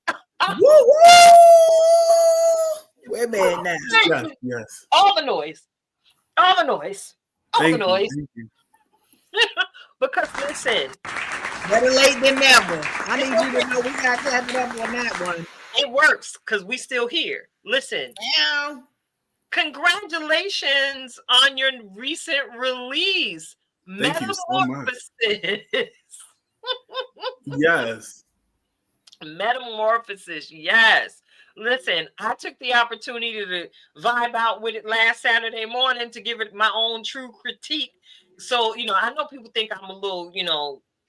Woo! Wait a minute now. Yes. All the noise. Thank you. Because listen, better late than never. I need you to know we got to clap it up on that one. It works because we still here. Listen. Yeah. Congratulations on your recent release. Thank you so much. Yes. Metamorphosis. Yes. Listen, I took the opportunity to vibe out with it last Saturday morning to give it my own true critique. So, I know people think I'm a little,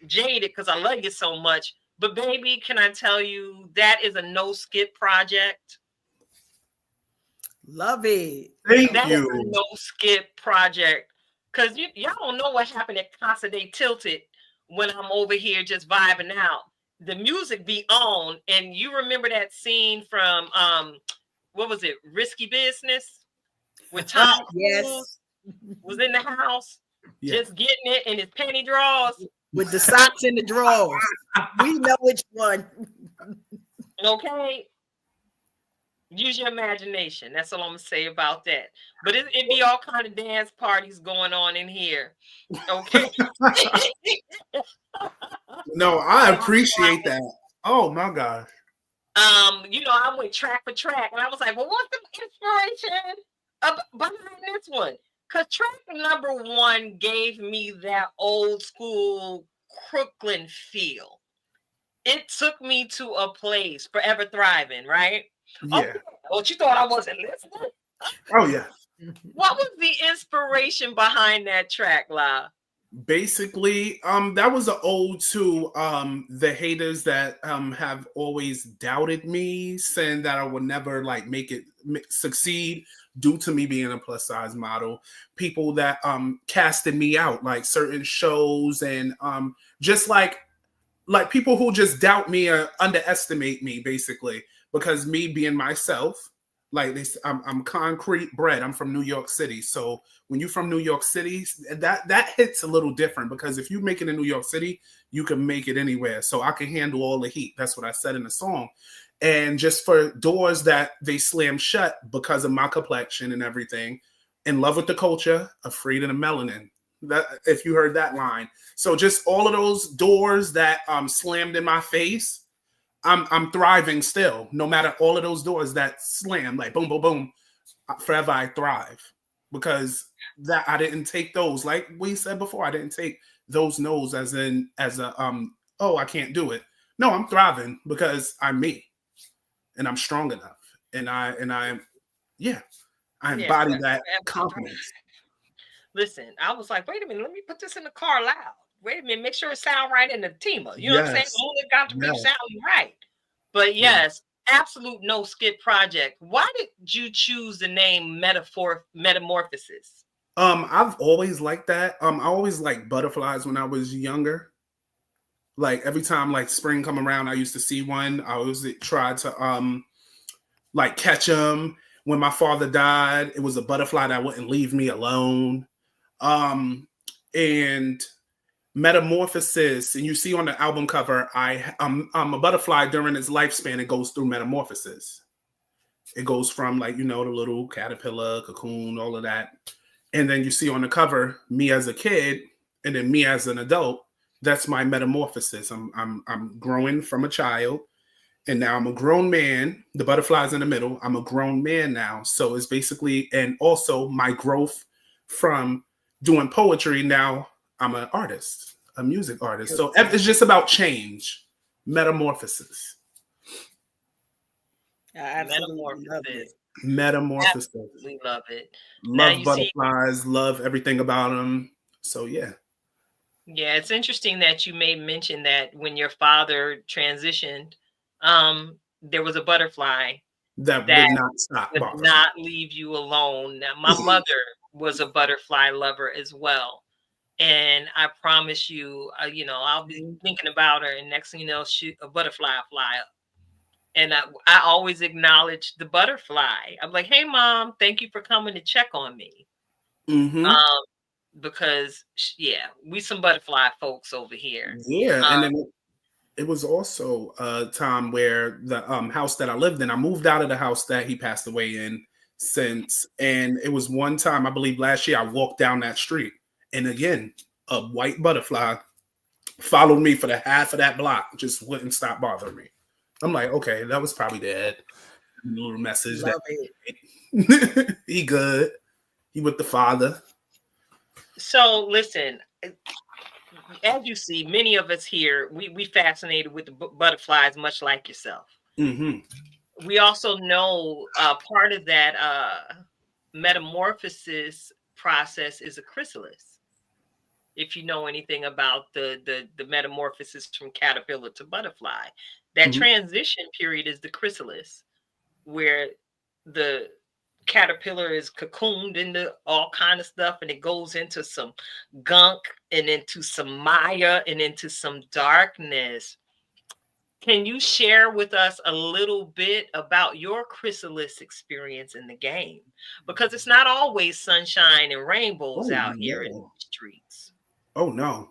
jaded because I love you so much. But baby, can I tell you that is a no skip project? Love it. Thank that you. Is a no skip project. Because y'all don't know what happened at Casa de Tilted when I'm over here just vibing out. The music be on, and you remember that scene from what was it, Risky Business, with Tom Cruise was in the house, just getting it in his penny drawers with the socks in the drawers. We know which one. Okay, use your imagination. That's all I'm gonna say about that. But it be all kind of dance parties going on in here. Okay. No, I appreciate that. Oh my gosh. I went track for track, and I was like, well, what's the inspiration behind this one? Because track number 1 gave me that old school Crooklyn feel. It took me to a place, Forever Thriving, right? Yeah. Okay. Well, you thought I wasn't listening? Oh yeah. What was the inspiration behind that track, La? Basically, that was an ode to the haters that have always doubted me, saying that I would never make it succeed due to me being a plus size model. People that casted me out, like certain shows, and just like people who just doubt me or underestimate me, basically, because me being myself. Like this, I'm concrete bred. I'm from New York City. So when you're from New York City, that hits a little different, because if you make it in New York City, you can make it anywhere. So I can handle all the heat. That's what I said in the song. And just for doors that they slam shut because of my complexion and everything, in love with the culture, afraid of the melanin. That, if you heard that line. So just all of those doors that slammed in my face, I'm thriving still, no matter all of those doors that slam, like boom, boom, boom. Forever I thrive, because that I didn't take those, like we said before, I didn't take those no's as a oh, I can't do it. No, I'm thriving because I'm me, and I'm strong enough, and I embody that confidence. Listen, I was like, wait a minute, let me put this in the car loud. Wait a minute, make sure it sound right in the Tima. You know what I'm saying? Only got to be sounding right. But yes, absolute no skip project. Why did you choose the name Metamorphosis? I've always liked that. I always liked butterflies when I was younger. Like every time spring come around, I used to see one. I always tried to catch them. When my father died, it was a butterfly that wouldn't leave me alone. And metamorphosis, and you see on the album cover, I'm a butterfly during its lifespan. It goes through metamorphosis. It goes from like, the little caterpillar, cocoon, all of that. And then you see on the cover, me as a kid, and then me as an adult. That's my metamorphosis. I'm growing from a child, and now I'm a grown man. The butterfly's in the middle. I'm a grown man now. So it's basically, and also my growth from doing poetry. Now I'm an artist, a music artist. So it's just about change, metamorphosis. I absolutely love it. Metamorphosis. Absolutely love it. Love butterflies, love everything about them. So yeah. Yeah, it's interesting that you may mention that when your father transitioned, there was a butterfly that would not stop. Would not leave you alone. Now, my mother was a butterfly lover as well. And I promise you, I'll be thinking about her, and next thing you know, a butterfly fly up. And I always acknowledge the butterfly. I'm like, hey, Mom, thank you for coming to check on me. Mm-hmm. Because, we some butterfly folks over here. Yeah, and then it was also a time where the house that I lived in, I moved out of the house that he passed away in and it was one time, I believe last year, I walked down that street. And again, a white butterfly followed me for the half of that block, just wouldn't stop bothering me. I'm like, okay, that was probably dead. A little message. Love it. He good. He with the father. So listen, as you see, many of us here, we fascinated with the butterflies, much like yourself. Mm-hmm. We also know part of that metamorphosis process is a chrysalis. If you know anything about the metamorphosis from caterpillar to butterfly, that transition period is the chrysalis, where the caterpillar is cocooned into all kind of stuff, and it goes into some gunk and into some maya and into some darkness. Can you share with us a little bit about your chrysalis experience in the game? Because it's not always sunshine and rainbows out here in the streets. Oh no.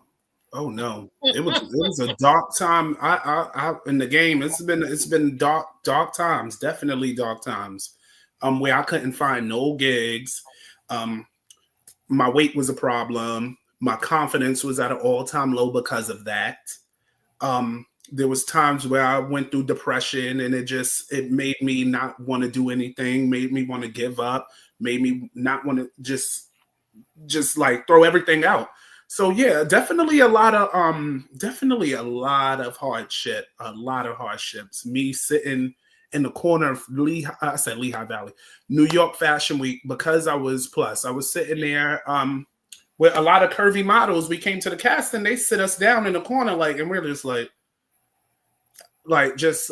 It was a dark time. I in the game. It's been dark times, definitely dark times. Where I couldn't find no gigs. My weight was a problem. My confidence was at an all-time low because of that. There was times where I went through depression, and it made me not want to do anything, made me want to give up, made me not want to just like throw everything out. So yeah, definitely a lot of hardships. Me sitting in the corner of Lehigh Valley, New York Fashion Week, because I was sitting there with a lot of curvy models. We came to the casting, they sit us down in the corner, and we're just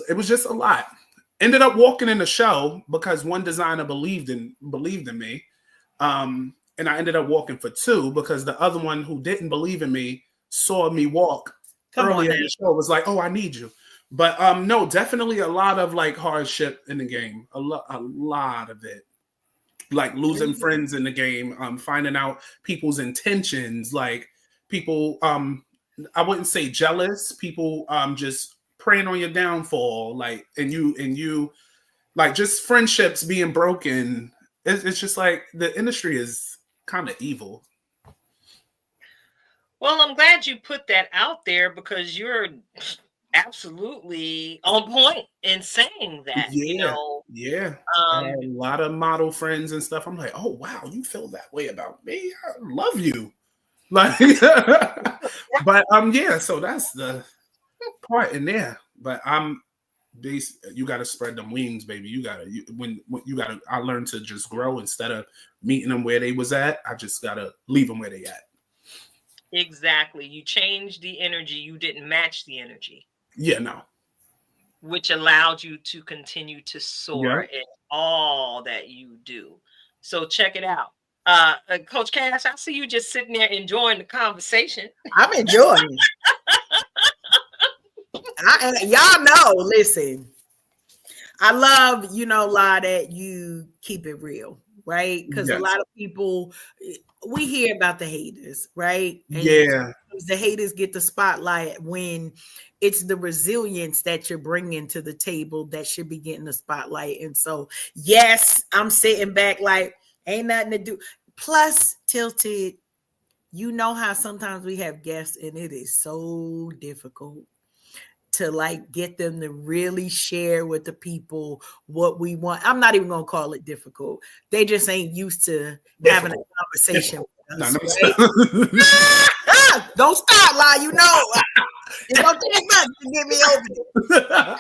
it was just a lot. Ended up walking in the show because one designer believed in me. And I ended up walking for two because the other one who didn't believe in me saw me walk earlier in the show, was like, oh, I need you. But no, definitely a lot of hardship in the game. A lot of it. Like losing friends in the game, finding out people's intentions, people I wouldn't say jealous, people just preying on your downfall, and you just friendships being broken. It's just the industry is kind of evil. Well, I'm glad you put that out there because you're absolutely on point in saying that. Yeah. I had a lot of model friends and stuff. I'm like, oh wow, you feel that way about me? I love you. But yeah. So that's the part in there. But you got to spread them wings, baby. I learned to just grow instead of meeting them where they was at. I just got to leave them where they at. Exactly. You changed the energy. You didn't match the energy. Yeah, no. Which allowed you to continue to soar in all that you do. So check it out. Coach Cash, I see you just sitting there enjoying the conversation. I'm enjoying it. Y'all know, listen, I love, La, that you keep it real, right? Because a Yes. lot of people, we hear about the haters, right? And Yeah. the haters get the spotlight when it's the resilience that you're bringing to the table that should be getting the spotlight. And so, yes, I'm sitting back like, ain't nothing to do. Plus, Tilted, you know how sometimes we have guests and it is so difficult to like get them to really share with the people what we want. I'm not even gonna call it difficult. They just ain't used to having a Difficult. conversation with No, us, no, right? Don't stop, La. You know it's gonna take much to get me over there.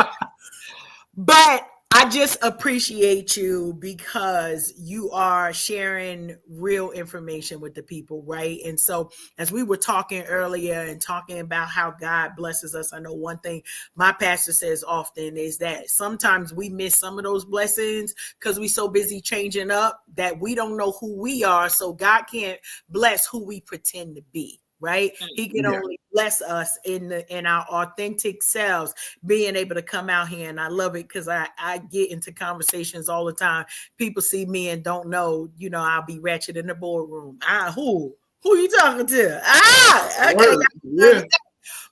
But I just appreciate you because you are sharing real information with the people, right? And so, as we were talking earlier and talking about how God blesses us, I know one thing my pastor says often is that sometimes we miss some of those blessings because we're so busy changing up that we don't know who we are. So, God can't bless who we pretend to be. Right, he can only bless us in our authentic selves, being able to come out here. And I love it because I get into conversations all the time. People see me and don't know, I'll be ratchet in the boardroom. Who you talking to? Okay. yeah.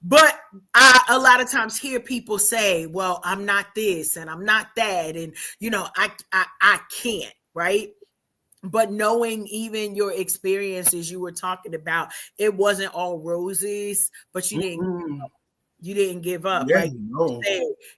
But I a lot of times hear people say, well, I'm not this and I'm not that, and I can't, right? But knowing even your experiences you were talking about, it wasn't all roses, but you didn't give up, Yeah, right? no.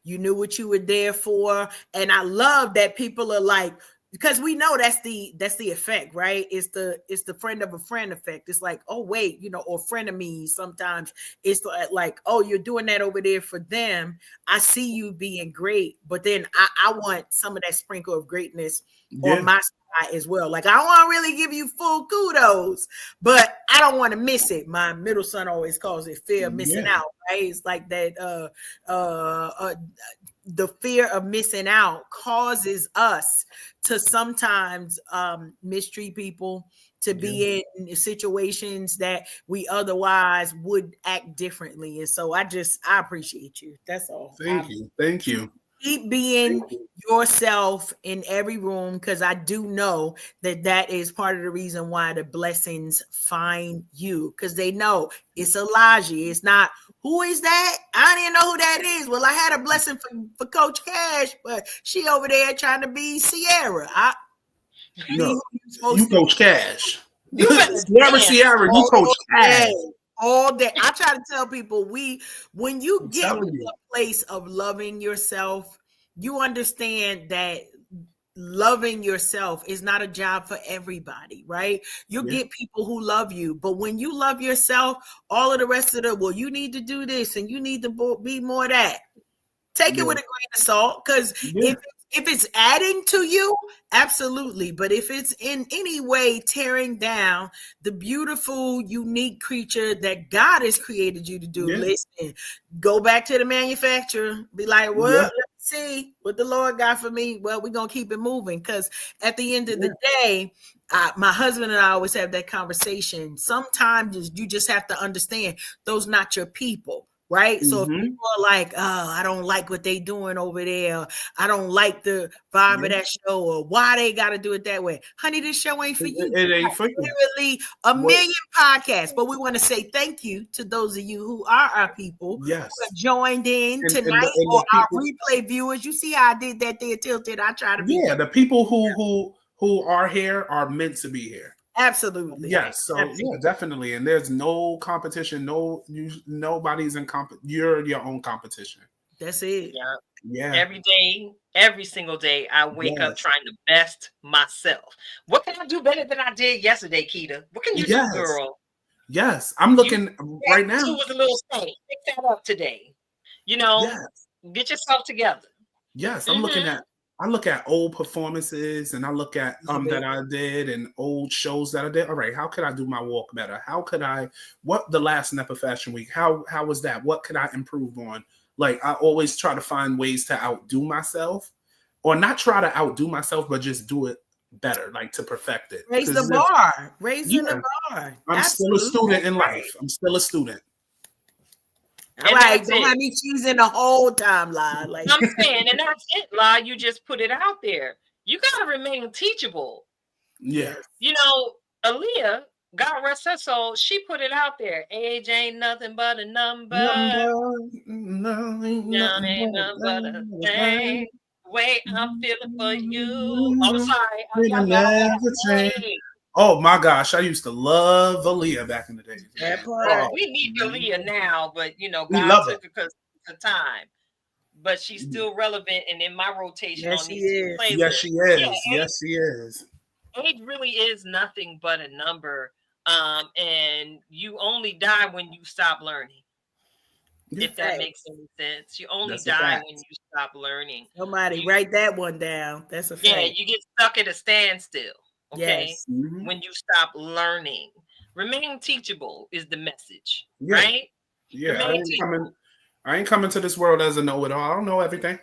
You knew what you were there for. And I love that people are like, because we know that's the effect, right? It's the friend of a friend effect. It's like, oh wait, or frenemies. Sometimes it's like, oh, you're doing that over there for them. I see you being great, but then I want some of that sprinkle of greatness on my side as well. Like, I want to really give you full kudos, but I don't want to miss it. My middle son always calls it fear of missing out, right? It's like that the fear of missing out causes us to sometimes mistreat people, to be in situations that we otherwise would act differently. And so I appreciate you. That's all. Thank you. Keep being yourself in every room, because I do know that is part of the reason why the blessings find you, because they know it's Alahji. It's not, who is that? I didn't know who that is. Well, I had a blessing for Coach Cash, but she over there trying to be Sierra. No, you Coach Cash. You better Sierra, you Coach Cash. All day. I try to tell people, when you get to a place of loving yourself, you understand that loving yourself is not a job for everybody, right? You'll get people who love you, but when you love yourself, all of the rest of well, you need to do this and you need to be more that. Take it with a grain of salt, because if it's adding to you, absolutely. But if it's in any way tearing down the beautiful, unique creature that God has created you to do, listen, go back to the manufacturer. Be like, well, let's see what the Lord got for me. Well, we're going to keep it moving, because at the end of the day, my husband and I always have that conversation. Sometimes you just have to understand those not your people. Right. So if people are like, oh, I don't like what they doing over there, I don't like the vibe of that show, or why they got to do it that way. Honey, this show ain't for you. It ain't for you. Literally a million podcasts. But we want to say thank you to those of you who are our people who have joined in tonight, or our replay viewers. You see how I did that there, Tilted. I try to be. Yeah, the people who are here are meant to be here. Absolutely. Yes. So yeah, definitely. And there's no competition. Nobody's in you're your own competition. That's it. Yeah. Every day, every single day, I wake up trying to best myself. What can I do better than I did yesterday, Keita? What can you do, girl? Yes. I'm looking right now. With a little thing. Pick that up today. Get yourself together. Yes. I look at old performances, and I look at that I did, and old shows that I did. All right, how could I do my walk better? How could what the last NEPA Fashion Week? How was that? What could I improve on? Like, I always try to find ways to outdo myself, or not try to outdo myself, but just do it better, like to perfect it. Raise the bar. Raising the bar. I'm still a student in life. I'm still a student. All And right, that's don't it. have me choosing the whole timeline. Like I'm saying, and that's it, La. You just put it out there. You gotta remain teachable. Yeah. You know, Aaliyah, God rest her soul, she put it out there. Age ain't nothing but a number. No, ain't Young nothing ain't nothing but a but a thing. thing. The way I'm feeling for you. I'm sorry. It'll Y'all got never change. hey, Oh my gosh, I used to love Aaliyah back in the days. that Oh, part. we need Aaliyah now, but you know, we God love her. took her because of time. But she's still relevant and in my rotation Yes, on she these two is. playlists. Yes, she Yeah, is. Yes, she is. age really is nothing but a number. And you only die when you stop learning. Yeah. If that Right. makes any sense. You only That's a die fact. when you stop learning. Somebody You- write that one down. That's a Yeah, fact. you get stuck at a standstill. Okay. Yes. Mhm. When you stop learning. Remain teachable is the message. Yeah. Right? Yeah, Remain teachable. I ain't coming to this world as a know-it-all. I don't know everything.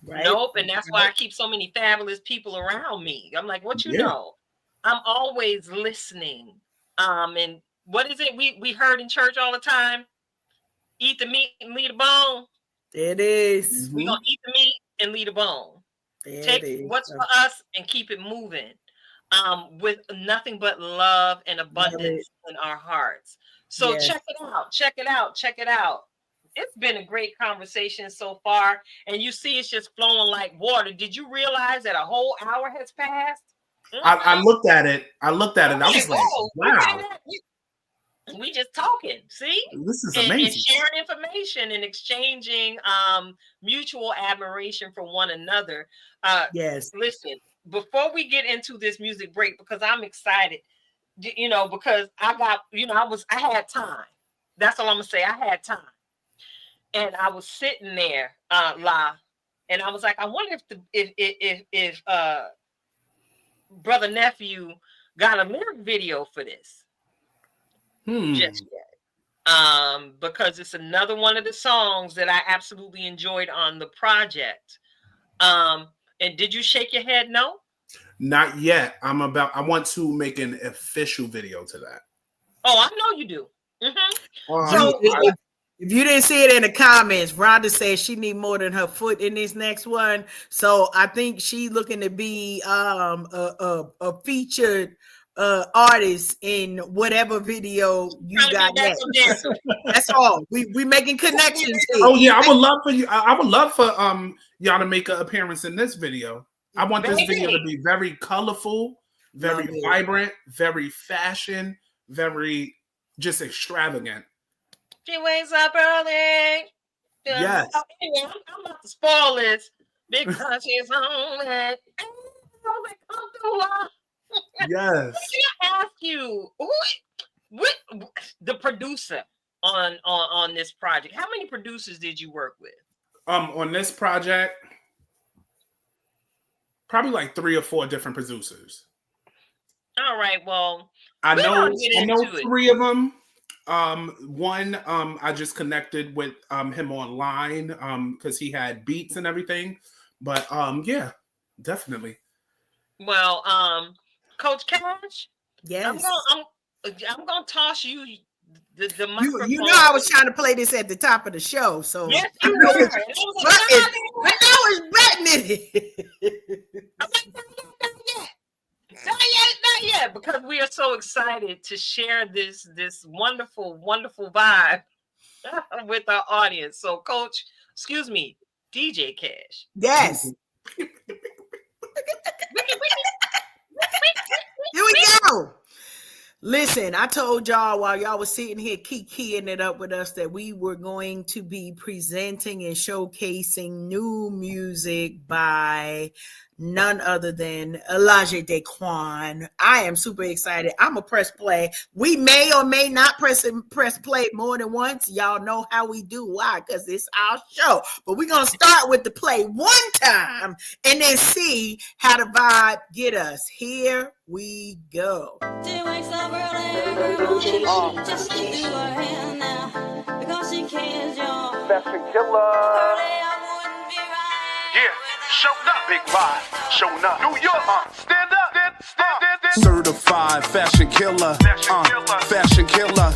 Right. Nope. And that's why I keep so many fabulous people around me. I'm like, what you Yeah. know? I'm always listening. And what is it we heard in church all the time? Eat the meat and leave the bone. It is. We're gonna eat the meat and leave the bone. It Take is. what's for us and keep it moving. With nothing but love and abundance in our hearts. So Yes. check it out. Check it out. Check it out. It's been a great conversation so far, and you see it's just flowing like water. Did you realize that a whole hour has passed? I looked at it. I was like, whoa, wow, we just talking, see? this is And amazing. sharing information and exchanging mutual admiration for one another. Yes. Listen, before we get into this music break, because I'm excited, you know, because I got, you know, I had time. That's all I'm gonna say. I had time, and I was sitting there, La, and I was like, I wonder if brother nephew got a lyric video for this just yet. Because it's another one of the songs that I absolutely enjoyed on the project. And did you shake your head? No? Not yet. I want to make an official video to that. Oh, I know you do. Mm-hmm. So if you didn't see it in the comments, Rhonda says she need more than her foot in this next one. So I think she looking to be a featured artist in whatever video you got next. That's all. We making connections here. Oh yeah, I would love for you. I would love for y'all to make an appearance in this video. I want this video to be very colorful, very vibrant, very fashion, very just extravagant. She wakes up early. Yes. Oh, anyway, I'm about to spoil this because she's on it. Yes. I ask you, what the producer on this project? How many producers did you work with? On this project, probably like 3 or 4 different producers. All right. Well, I know 3 of them. One, I just connected with him online because he had beats and everything. But yeah, definitely. Well, Coach Cash, Yes. I'm gonna toss you the microphone. You know I was trying to play this at the top of the show, so yes, you were. I was betting it. Not yet, because we are so excited to share this wonderful, wonderful vibe with our audience. So, Coach, excuse me, DJ Cash. Yes. Here we go. Listen, I told y'all while y'all was sitting here keying it up with us that we were going to be presenting and showcasing new music by none other than Alahji DáQuan. I am super excited. I'm a press play. We may or may not press play more than once. Y'all know how we do. Why? Because it's our show. But we're going to start with the play one time and then see how the vibe get us. Here we go. She wakes up early every morning just to do her hair now because she cares, y'all. Fashion killer. Early I wouldn't be right. Yeah, showing up, big vibe. Showing up. New York, stand up. Certified fashion killer. Fashion killer.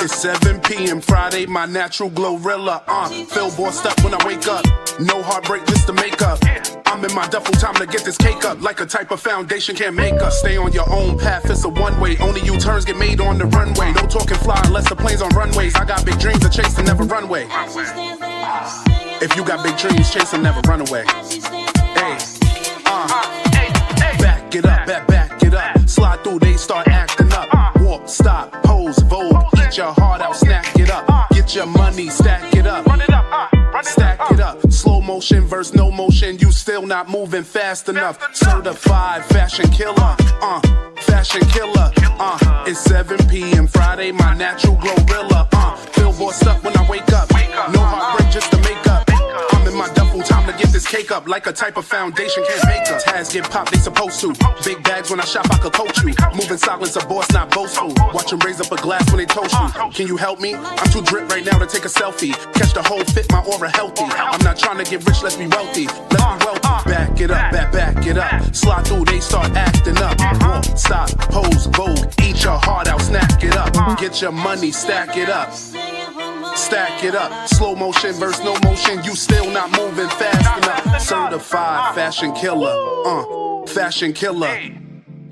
It's 7 p.m. Friday, my natural glorilla. Feel bossed up when I wake up. No heartbreak, just to make up. I'm in my duffel, time to get this cake up. Like a type of foundation can't make us. Stay on your own path, it's a one-way. Only U-turns get made on the runway. No talking fly unless the plane's on runways. I got big dreams to chase and never run away. If you got big dreams, chase them, never run away. Hey, back it up, back it up. Slide through, they start acting up. Walk, stop, pose, vogue. Eat your heart out, snack it up. Get your money, stack it up. Stack it up. Slow motion versus no motion. You still not moving fast enough. Certified fashion killer. Fashion killer. It's 7 p.m. Friday, my natural glorilla. Feel bossed up when I wake up. No heartbreak, just to make up. I'm in my duffel, time to get this cake up. Like a type of foundation can't make up. Tags get popped, they supposed to. Big bags when I shop, I could coach you. Moving silence, a boss, not boastful. Watch them raise up a glass when they toast you. Can you help me? I'm too drip right now to take a selfie. Catch the whole fit, my aura healthy. I'm not trying to get rich, let's be wealthy. Let's be wealthy. Back it up, back it up. Slide through, they start acting up. Walk, stop, pose, vogue. Eat your heart out, snack it up. Get your money, stack it up. Stack it up. Slow motion versus no motion. You still not moving fast enough. Certified fashion killer. Fashion killer.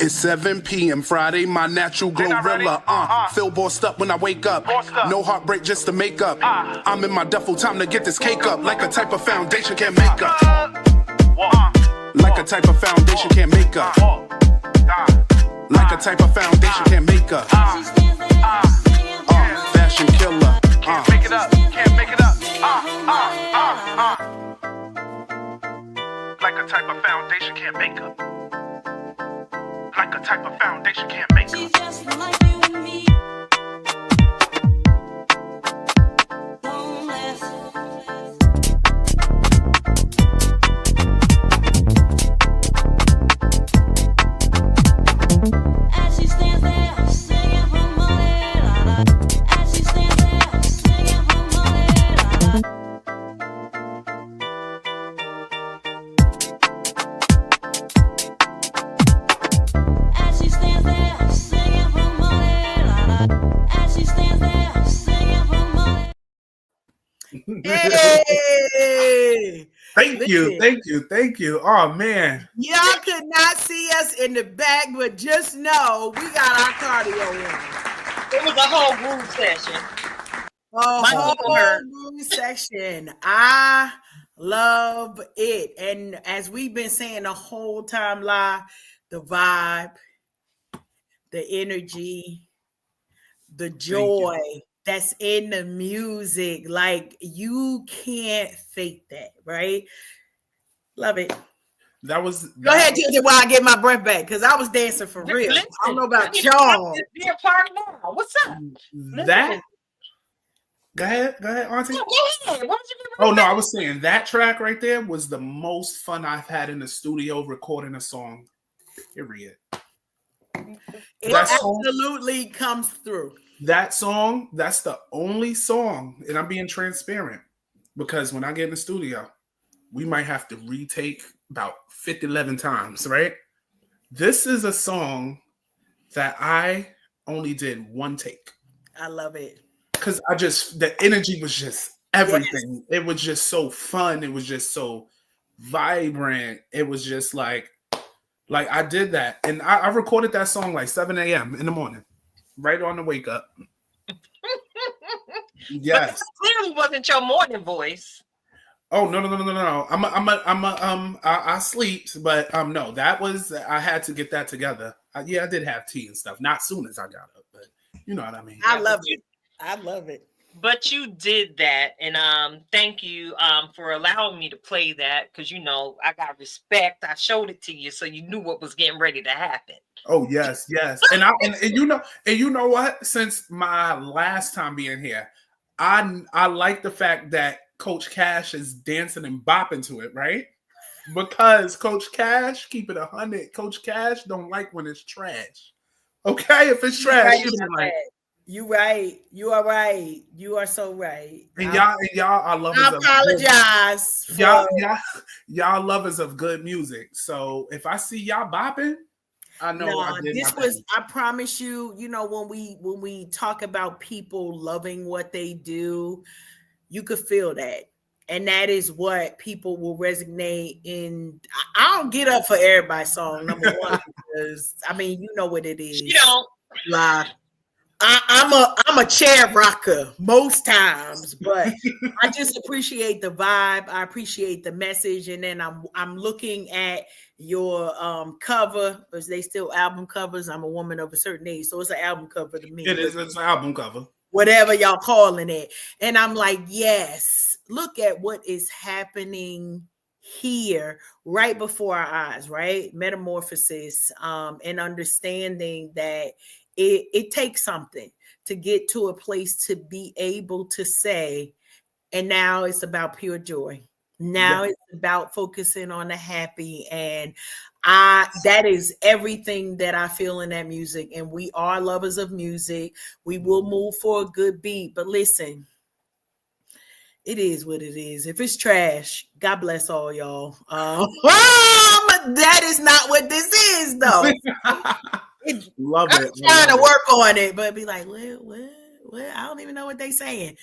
It's 7 p.m. Friday, my natural glorilla. Feel bossed up when I wake up. No heartbreak, just to make up. I'm in my duffel, time to get this cake up. Like a type of foundation can't make up. Like a type of foundation can't make up. Like a type of foundation can't make up. Fashion killer. Can't make it up. Can't make it up. Like a type of foundation can't make up. Like a type of foundation can't make She's up. just like you and me. Loneless. As she stands there singing for money, la la. As she stands there singing for money, la la. As she stands there singing for money, la la. As she stands there singing for money. Hey, Thank you, listen, thank you. Oh man. y'all could not see us in the back, but just know we got our cardio in. It was a whole groove session. A My whole people heard. groove section. I love it. And as we've been saying the whole time, live, the vibe, the energy, the joy that's in the music, like you can't fake that, right? Love it. That was Go ahead, Ginger, while I get my breath back, because I was dancing for real. I don't know about y'all. Be a part now. What's up? that. Go ahead, Auntie. Go ahead. Why don't you give Oh no, I was saying that track right there was the most fun I've had in the studio recording a song. Period. It That song- absolutely comes through. That song, that's the only song, and I'm being transparent because when I get in the studio, we might have to retake about 11 times, right? This is a song that I only did one take I love it. because the energy was just everything. It was just so fun. It was just so vibrant. It was just like I did that. And I recorded that song like 7 a.m. in the morning, right on the wake up. But Yes. this clearly wasn't your morning voice. Oh no. I sleep, but no, that was I had to get that together. I did have tea and stuff. Not soon as I got up, but you know what I mean. I love it. I love it. But you did that, and thank you for allowing me to play that because you know I got respect. I showed it to you, so you knew what was getting ready to happen. Oh yes. And you know what? Since my last time being here, I like the fact that Coach Cash is dancing and bopping to it, right? Because Coach Cash, keep it 100. Coach Cash don't like when it's trash. Okay, if it's trash, he'll be like, You right. You are right. You are so right. and y'all are lovers I of apologize. y'all lovers of good music. So if I see y'all bopping, I know. No, I did this not was, think. I promise you, you know, when we talk about people loving what they do, you could feel that. And that is what people will resonate in. I don't get up for everybody's song, number one, because I mean, you know what it You is. don't. Like, I'm a chair rocker most times, but I just appreciate the vibe. I appreciate the message, and then I'm looking at your cover. Is they still album covers? I'm a woman of a certain age, so it's an album cover to me. It is. It's an album cover. Whatever y'all calling it, and I'm like, yes. Look at what is happening here right before our eyes, right? Metamorphosis, and understanding that it takes something to get to a place to be able to say, and now it's about pure joy. Now it's about focusing on the happy, and that is everything that I feel in that music. And we are lovers of music. We will move for a good beat, but listen, it is what it is. If it's trash, God bless all y'all. That is not what this is, though. Love I'm it. trying to work on it, but be like, what? I don't even know what they're saying.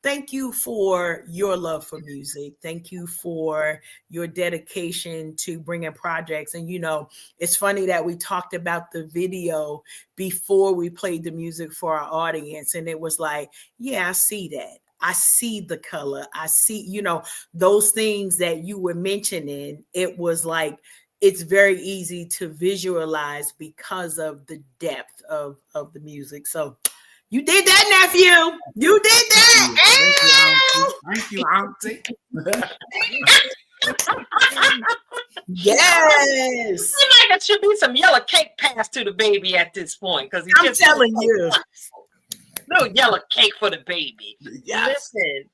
Thank you for your love for music. Thank you for your dedication to bringing projects. And, you know, it's funny that we talked about the video before we played the music for our audience. And it was like, yeah, I see that. I see the color. I see, you know, those things that you were mentioning. It was like, it's very easy to visualize because of the depth of the music. So you did that, nephew. You did that. Thank you, Auntie. Yes. I think there should be some yellow cake passed to the baby at this point, because I'm telling you. No yellow cake for the baby. Yes. Listen,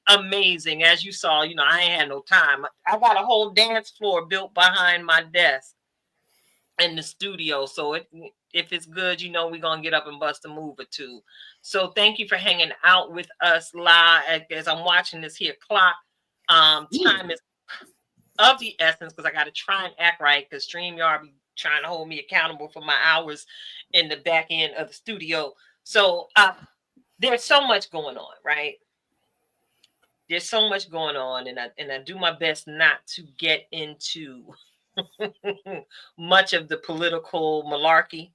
amazing. As you saw, you know, I ain't had no time. I got a whole dance floor built behind my desk in the studio. So if it's good, you know, we're going to get up and bust a move or two. So thank you for hanging out with us live as I'm watching this here clock. Time is of the essence, because I got to try and act right, because StreamYard be trying to hold me accountable for my hours in the back end of the studio. So there's so much going on, right? There's so much going on, and I do my best not to get into much of the political malarkey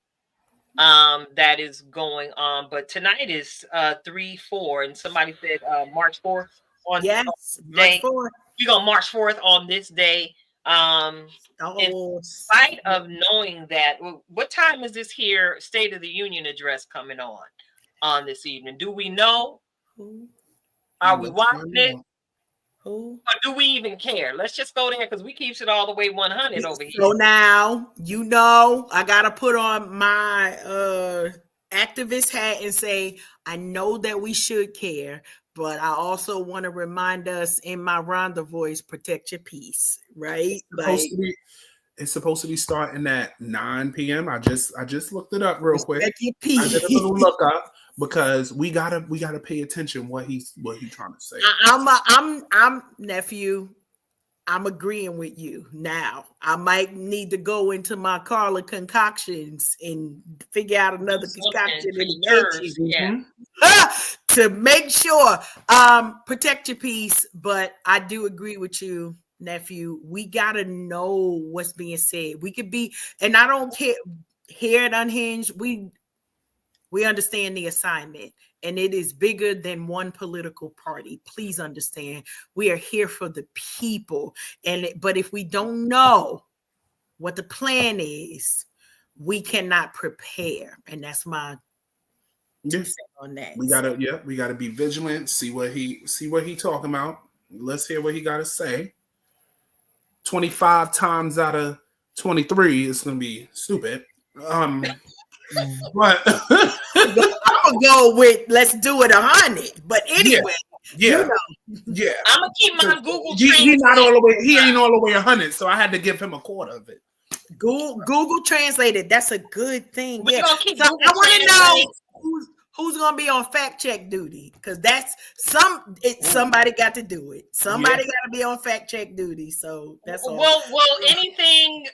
that is going on. But tonight is 3/4, and somebody said March 4th on Yes, day. March 4th. We're gonna March 4th on this day. In spite of knowing that, what time is this here State of the Union address coming on this evening? Do we know? Are we watching it? Or do we even care? Let's just go there, because we keeps it all the way 100 over here. So now, you know, I gotta put on my activist hat and say, I know that we should care, but I also want to remind us in my Rhonda voice, protect your peace, right? It's supposed to be starting at 9 p.m. I just looked it up real quick. Protect your peace. I did a little look up, because we gotta pay attention what he's trying to say. I'm nephew. I'm agreeing with you now. I might need to go into my Carla concoctions and figure out another concoction to make sure. Protect your peace, but I do agree with you, nephew. We gotta know what's being said. We could be, and I don't care. Here at Unhinged, we understand the assignment, and it is bigger than one political party. Please understand, we are here for the people. But if we don't know what the plan is, we cannot prepare. And that's my 2 cents on that. We gotta be vigilant. See what he talking about. Let's hear what he got to say. 25 times out of 23 is gonna be stupid. But I'm gonna go with let's do it 100. But anyway, yeah. I'm gonna keep my Google. He not all the way. He ain't all the way 100. So I had to give him a quarter of it. Google translated. That's a good thing. We're gonna keep so I want to know who's gonna be on fact check duty? Because that's somebody got to do it. Somebody got to be on fact check duty. So that's all. Well, will anything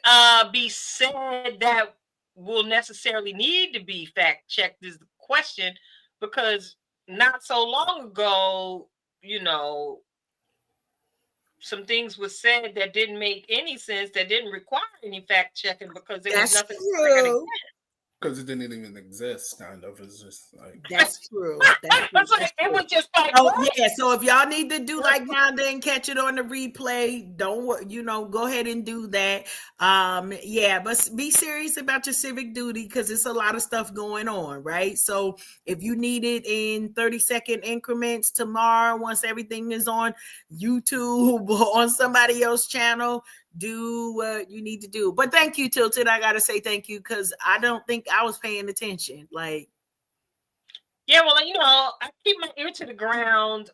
be said that will necessarily need to be fact checked is the question, because not so long ago, some things were said that didn't make any sense, that didn't require any fact checking because there was That's nothing true. Because it didn't even exist, kind of. It's just like That's true. It was just like, oh what? yeah. So if y'all need to do like Yonda and catch it on the replay, don't go ahead and do that. Yeah, but be serious about your civic duty because it's a lot of stuff going on, right? So if you need it in 30-second increments tomorrow, once everything is on YouTube or on somebody else's channel, do what you need to do. But thank you, Tilted. I gotta say thank you because I don't think I was paying attention. Like, yeah, well, I keep my ear to the ground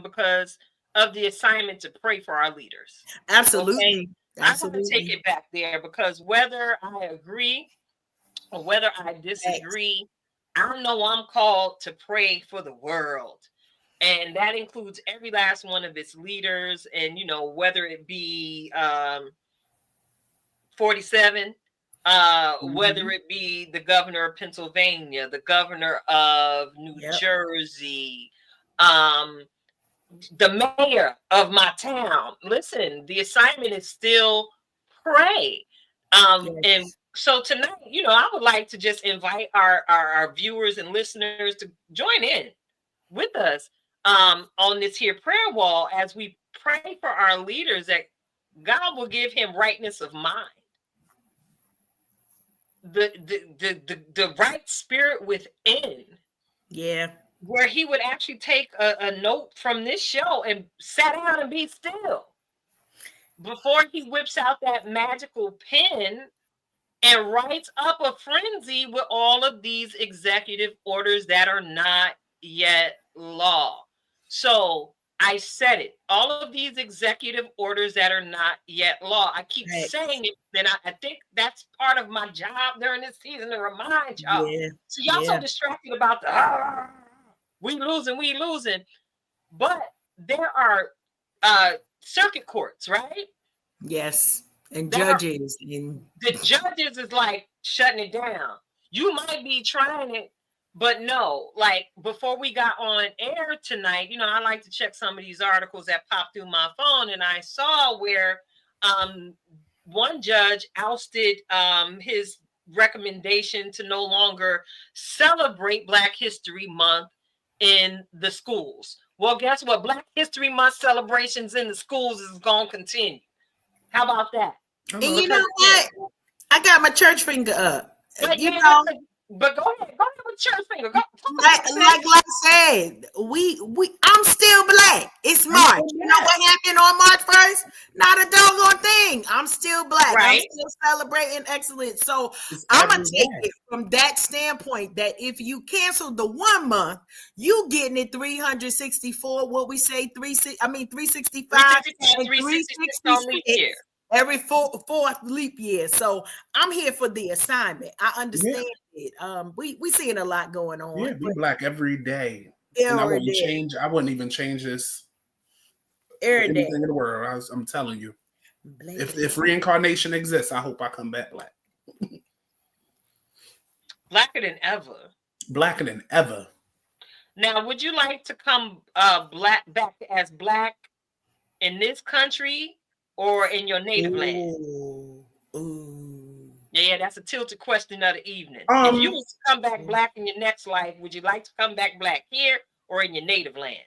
because of the assignment to pray for our leaders. absolutely. Okay? I want to take it back there because whether I agree or whether I disagree, I know I'm called to pray for the world. And that includes every last one of its leaders. And, whether it be 47, whether it be the governor of Pennsylvania, the governor of New Jersey, the mayor of my town. Listen, the assignment is still pray. And so tonight, I would like to just invite our viewers and listeners to join in with us on this here prayer wall as we pray for our leaders, that God will give him rightness of mind, the right spirit within, where he would actually take a note from this show and sit down and be still before he whips out that magical pen and writes up a frenzy with all of these executive orders that are not yet law. So I said it. All of these executive orders that are not yet law. I keep saying it, and I think that's part of my job during this season to remind y'all. So y'all so distracted about the we losing. But there are circuit courts, right? Yes. And judges. The judges is like shutting it down. You might be trying it, but no, like before we got on air tonight, I like to check some of these articles that popped through my phone, and I saw where one judge ousted his recommendation to no longer celebrate Black History Month in the schools. Well, guess what? Black History Month celebrations in the schools is going to continue. How about that? And you know what? I got my church finger up. But go ahead with church finger. Go. Like I said, I'm still Black. It's March. You know what happened on March 1st? Not a doggone thing. I'm still Black. Right. I'm still celebrating excellence. So I'm gonna take it from that standpoint that if you cancel the 1 month, you getting it 364. What we say 365 and 366 every fourth leap year. So I'm here for the assignment. I understand it. We seeing a lot going on. Yeah, be Black every day. And I wouldn't even change this anything in the world. I'm telling you. If reincarnation exists, I hope I come back Black. Blacker than ever. Blacker than ever. Now, would you like to come back as Black in this country or in your native land? Yeah, that's a tilted question of the evening. If you was to come back Black in your next life, would you like to come back Black here or in your native land?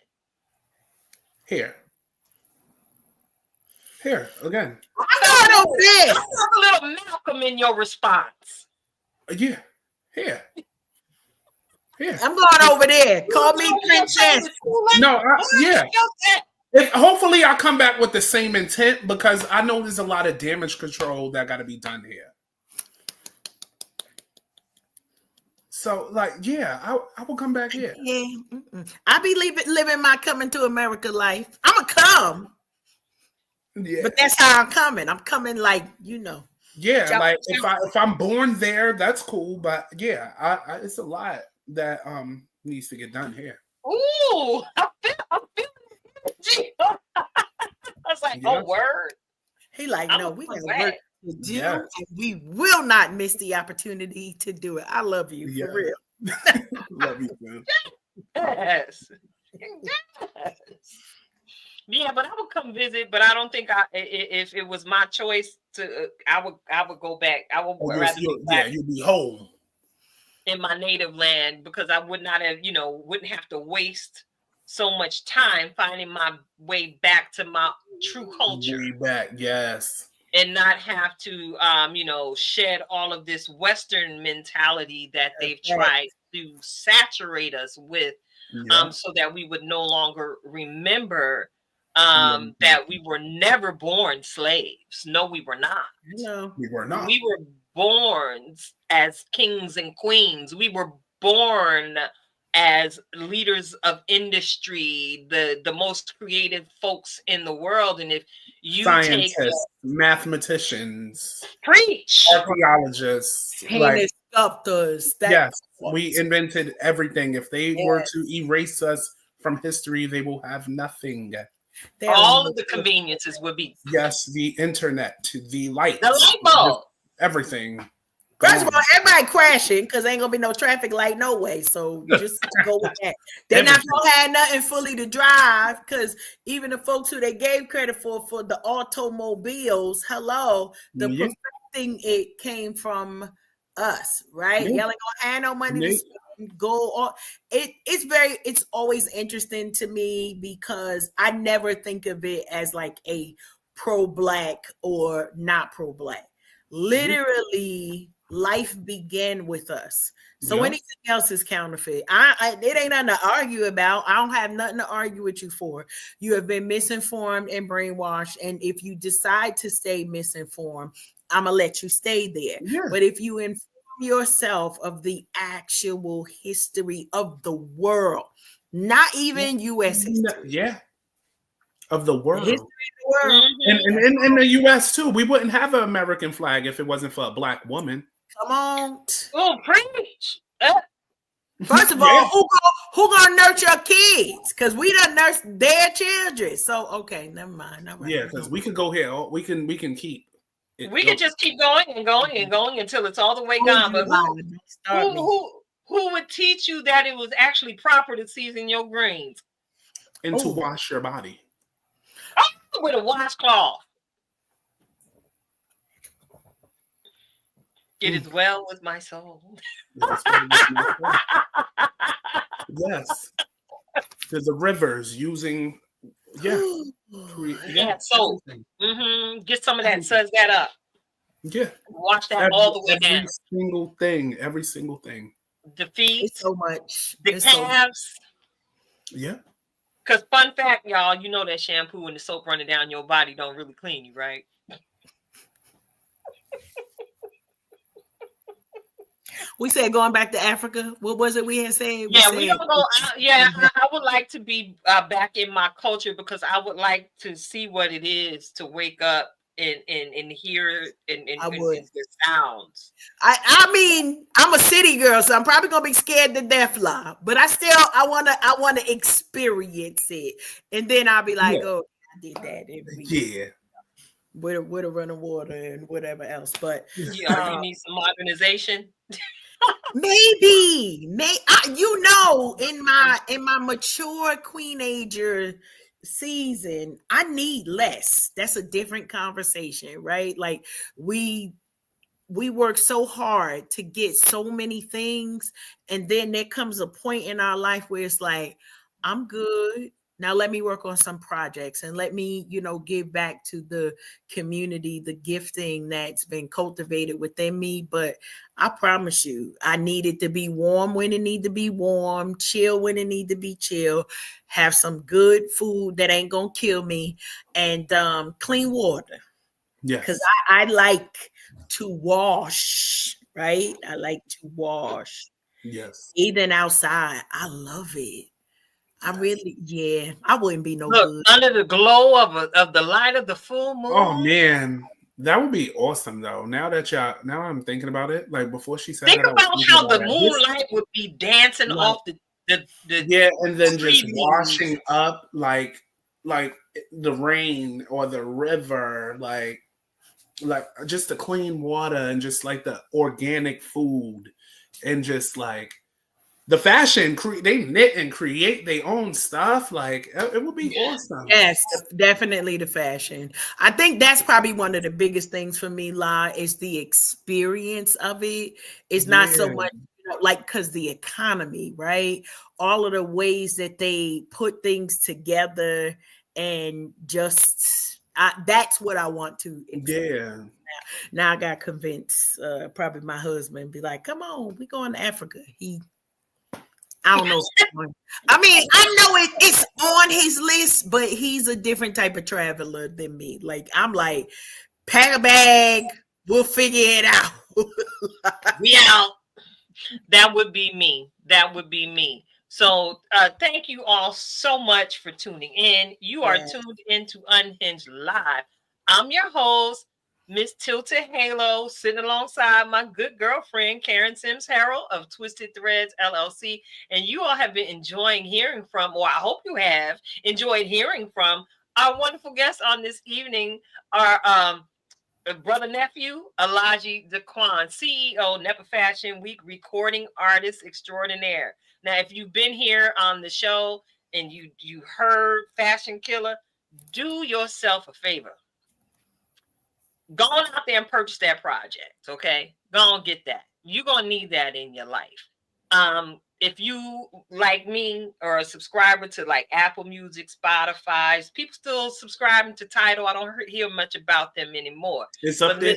Here again. I saw a little Malcolm in your response. Yeah, here. I'm going over there. Call me princess. No, hopefully I'll come back with the same intent because I know there's a lot of damage control that got to be done here. So, I will come back here. Yeah, I be living my coming to America life. I'ma come. Yeah, but that's how I'm coming. I'm coming Yeah, like if I'm born there, that's cool. But yeah, it's a lot. that needs to get done here. Ooh, I'm feeling it. I was like, Yeah. oh, word. He like, I'm no, gonna we come got back. work to do, Yes. and we will not miss the opportunity to do it. I love you Yeah. for real. Love you, man. Yes. Yes. Yeah, but I would come visit. But I don't think if it was my choice to, I would go back. I would Oh, rather be back you'll be home. in my native land because I would not have, wouldn't have to waste so much time finding my way back to my true culture. Way back, yes. And not have to, shed all of this Western mentality that they've tried to saturate us with, Yeah. so that we would no longer remember that we were never born slaves. No, we were not. No, We were not. We were born as kings and queens. We were born as leaders of industry, the most creative folks in the world. And if you Scientists, mathematicians, preach, archaeologists, painters, sculptors. Yes, we invented everything. If they were to erase us from history, they will have nothing. all of the conveniences would be. Yes, the internet, the lights, the light bulb, everything. First of all, everybody crashing because ain't gonna be no traffic light no way. So just go with that. They're not gonna have nothing fully to drive because even the folks who they gave credit for the automobiles, the perfecting it came from us, right? Y'all ain't gonna have no money to spend, go on. It's always interesting to me because I never think of it as like a pro-black or not pro-black. Literally, life began with us. So anything else is counterfeit. It ain't nothing to argue about. I don't have nothing to argue with you for. You have been misinformed and brainwashed. And if you decide to stay misinformed, I'm gonna let you stay there. Yeah. But if you inform yourself of the actual history of the world, not even U.S. history. Of the world. The history of the world. And in the U.S. too, we wouldn't have an American flag if it wasn't for a black woman. Come on. Oh, preach. First of all, who gonna nurture kids? Because we done nurse their children. So okay, never mind. Yeah, because we could go here. We can keep. We could just keep going and going and going until it's all the way gone. But who would teach you that it was actually proper to season your greens and to wash your body with a washcloth? It is well with my soul. Yes. To the rivers using soap. Get some of that, suds that up. Yeah. Wash that all the way down. Every single thing. The feet. It's so much. The calves. Yeah. Because fun fact, y'all, you know that shampoo and the soap running down your body don't really clean you, right? We said going back to Africa. What was it we had said? We don't go. I would like to be back in my culture because I would like to see what it is to wake up and hear and the sounds. I mean, I'm a city girl, so I'm probably gonna be scared to death, but I wanna experience it, and then I'll be like, oh, I did that. With a running water and whatever else, but you need some modernization. Maybe in my mature queenager season, I need less. That's a different conversation, right? Like we work so hard to get so many things, and then there comes a point in our life where it's like, I'm good. Now let me work on some projects and let me, give back to the community, the gifting that's been cultivated within me. But I promise you, I need it to be warm when it need to be warm, chill when it need to be chill, have some good food that ain't gonna kill me, and clean water. Yeah, because I like to wash, right? I like to wash. Yes. Even outside, I love it. I really, I wouldn't be no good. Under the glow of the light of the full moon. Oh man, That would be awesome, though. Now I'm thinking about it. Like before she said Think that, I was about thinking how about the it. This, moonlight would be dancing like, off the yeah, and then tree just leaves. washing up like the rain or the river, like just the clean water and just like the organic food and just like the fashion. They knit and create their own stuff. Like it would be awesome. Yes, definitely the fashion. I think that's probably one of the biggest things for me, La, is the experience of it. It's not so Yeah, much, like, because the economy, right? All of the ways that they put things together and just that's what I want to experience. yeah. Now I got convinced, probably my husband be like, come on, we going to Africa. I don't know. I mean, I know it's on his list, but he's a different type of traveler than me. Like, I'm like, pack a bag, we'll figure it out. We out. That would be me. That would be me. So thank you all so much for tuning in. You are Yeah. tuned into Unhinged Live. I'm your host, Miss Tilted Halo, sitting alongside my good girlfriend, Karen Sims Harrell of Twisted Threads LLC. And you all have been enjoying hearing from, or I hope you have enjoyed hearing from our wonderful guests on this evening, our brother nephew, Alahji DáQuan, CEO, Nepa Fashion Week, recording artist extraordinaire. Now, if you've been here on the show and you heard Fashion Killer, do yourself a favor. Go on out there and purchase that project, okay? Go on get that. You're gonna need that in your life. If you like me or a subscriber to like Apple Music, Spotify, people still subscribing to Tidal. I don't hear much about them anymore. It's up But there.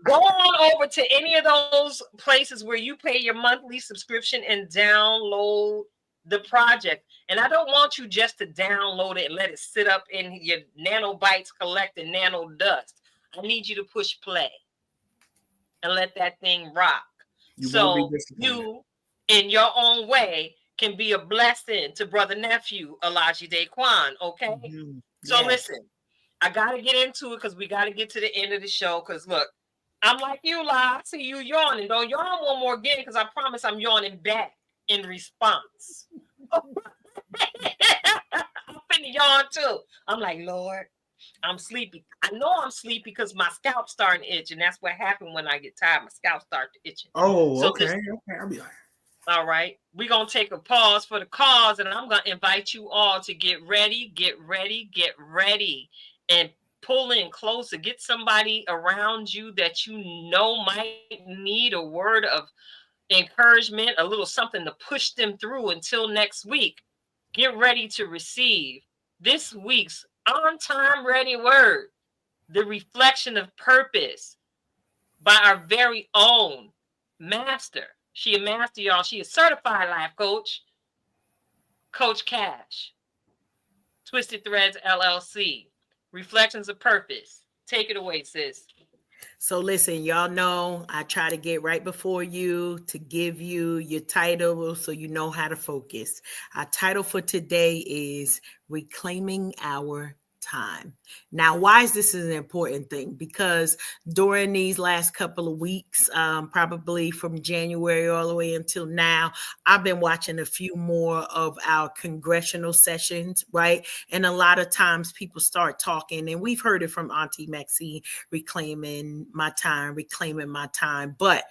go on over to any of those places where you pay your monthly subscription and download the project. And I don't want you just to download it and let it sit up in your nanobytes collecting nano dust. I need you to push play and let that thing rock. So you, in your own way, can be a blessing to brother nephew Alahji DáQuan. Okay. Mhm. So Yes. listen, I gotta get into it because we gotta get to the end of the show. Because look, I'm like you, La. I see you yawning. Don't yawn one more again, because I promise I'm yawning back in response. I'm finna yawn too. I'm like, Lord, I'm sleepy. I know I'm sleepy because my scalp starting to itch, and that's what happened when I get tired. My scalp starts itching. Oh, So okay. listen, Okay. I'll be like, all right, we're gonna take a pause for the cause, and I'm gonna invite you all to get ready, and pull in closer. Get somebody around you that you know might need a word of encouragement, a little something to push them through until next week. Get ready to receive this week's on time ready word, the reflection of purpose, by our very own master. She a master, y'all. She a certified life coach, Coach Cash. Twisted Threads LLC. Reflections of Purpose. Take it away, sis. So listen, y'all know I try to get right before you to give you your title so you know how to focus. Our title for today is Reclaiming Our Time. Now, why is this an important thing? Because during these last couple of weeks, probably from January all the way until now, I've been watching a few more of our congressional sessions, right? And a lot of times people start talking, and we've heard it from Auntie Maxine, reclaiming my time. But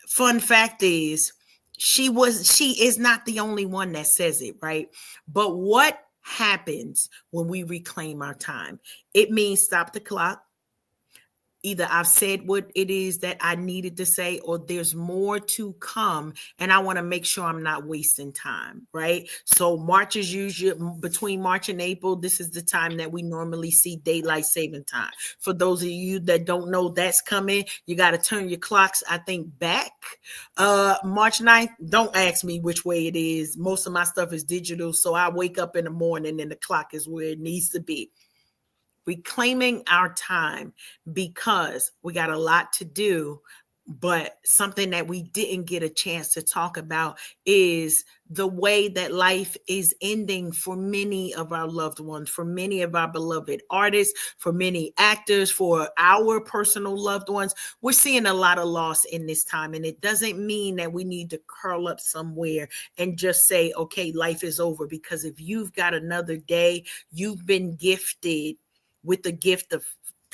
fun fact is, she is not the only one that says it, right? But what happens when we reclaim our time? It means stop the clock. Either I've said what it is that I needed to say, or there's more to come, and I want to make sure I'm not wasting time, right? So March is usually between March and April. This is the time that we normally see daylight saving time. For those of you that don't know that's coming, you got to turn your clocks, I think, back. March 9th, don't ask me which way it is. Most of my stuff is digital, so I wake up in the morning and the clock is where it needs to be. Reclaiming our time, because we got a lot to do But something that we didn't get a chance to talk about is the way that life is ending for many of our loved ones, for many of our beloved artists, for many actors, for our personal loved ones. We're seeing a lot of loss in this time. And it doesn't mean that we need to curl up somewhere and just say, okay, life is over. Because if you've got another day, you've been gifted with the gift of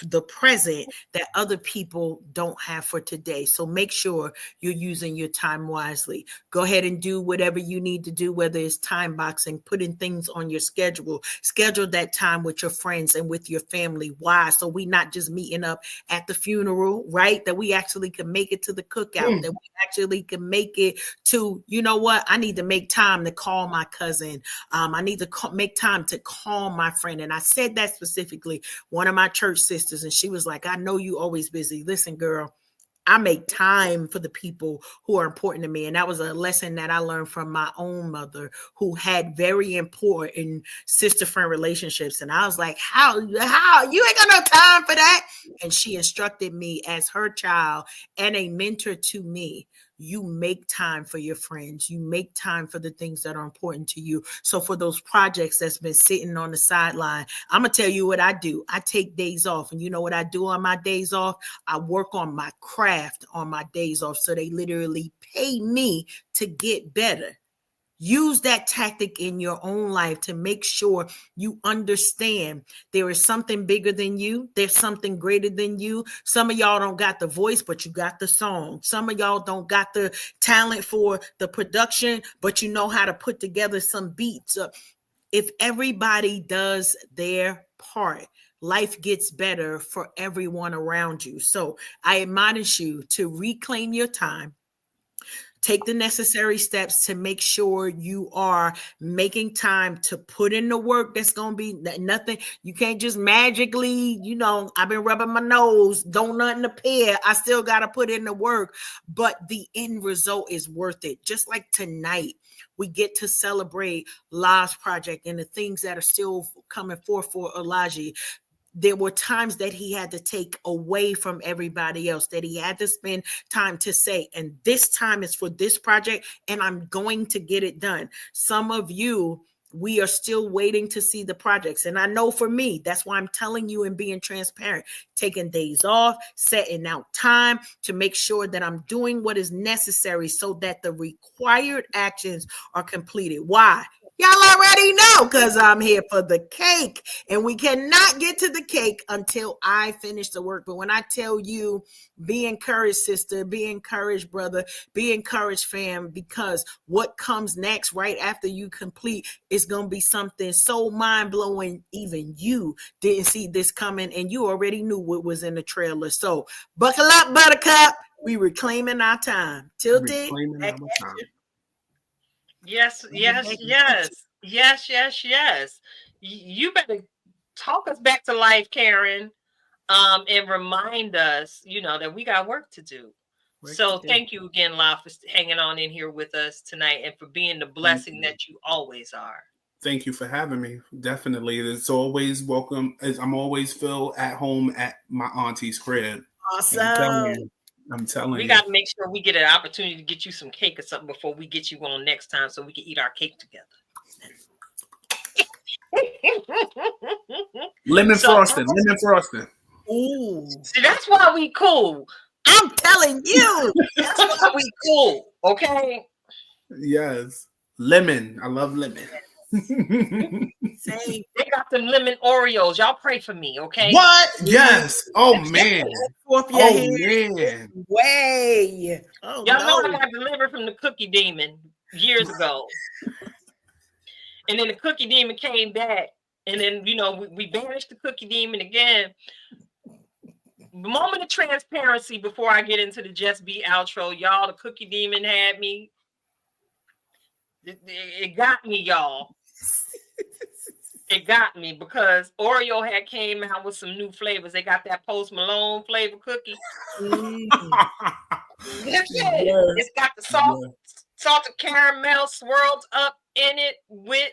the present that other people don't have for today. So make sure you're using your time wisely. Go ahead and do whatever you need to do, whether it's time boxing, putting things on your schedule, schedule that time with your friends and with your family. Why? So we not just meeting up at the funeral, right? That we actually can make it to the cookout, that we actually can make it to, you know what? I need to make time to call my cousin. I need to make time to call my friend. And I said that specifically, one of my church sisters, and she was like, I know you always busy. Listen, girl, I make time for the people who are important to me. And that was a lesson that I learned from my own mother, who had very important sister-friend relationships. And I was like, how you ain't got no time for that? And she instructed me as her child and a mentor to me. You make time for your friends. You make time for the things that are important to you. So for those projects that's been sitting on the sideline, I'm going to tell you what I do. I take days off. And you know what I do on my days off? I work on my craft on my days off. So they literally pay me to get better. Use that tactic in your own life to make sure you understand there is something bigger than you. There's something greater than you. Some of y'all don't got the voice, but you got the song. Some of y'all don't got the talent for the production, but you know how to put together some beats. If everybody does their part, life gets better for everyone around you. So I admonish you to reclaim your time. Take the necessary steps to make sure you are making time to put in the work. That's going to be nothing. You can't just magically, I've been rubbing my nose, don't nothing appear. I still got to put in the work, but the end result is worth it. Just like tonight, we get to celebrate La's project and the things that are still coming forth for Alahji. There were times that he had to take away from everybody else, that he had to spend time to say, and this time is for this project, and I'm going to get it done. Some of you, we are still waiting to see the projects. And I know for me, that's why I'm telling you and being transparent, taking days off, setting out time to make sure that I'm doing what is necessary so that the required actions are completed. Why? Y'all already know, because I'm here for the cake, and we cannot get to the cake until I finish the work. But when I tell you, be encouraged, sister, be encouraged, brother, be encouraged, fam, because what comes next right after you complete is going to be something so mind-blowing, even you didn't see this coming, and you already knew what was in the trailer. So buckle up, buttercup. We reclaiming our time. Tilted. Yes. You better talk us back to life, Karen, and remind us, that we got work to do. Thank you again, La, for hanging on in here with us tonight and for being the blessing that you always are. Thank you for having me. Definitely. It's always welcome. I'm always feel at home at my auntie's crib. Awesome. I'm telling you. We got to make sure we get an opportunity to get you some cake or something before we get you on next time so we can eat our cake together. Lemon frosting. Ooh. See, that's why we cool. I'm telling you. That's why we cool. Okay? Yes. Lemon. I love lemon. Same. They got them lemon Oreos. Y'all pray for me, okay? What? Yes. Oh, man. Man. Way. Oh, y'all know I got delivered from the cookie demon years ago. And then the cookie demon came back. And then, we banished the cookie demon again. Moment of transparency before I get into the Just Be outro. Y'all, the cookie demon had me. It got me, y'all. It got me because Oreo had came out with some new flavors. They got that Post Malone flavor cookie. It's got the salted caramel swirled up in it with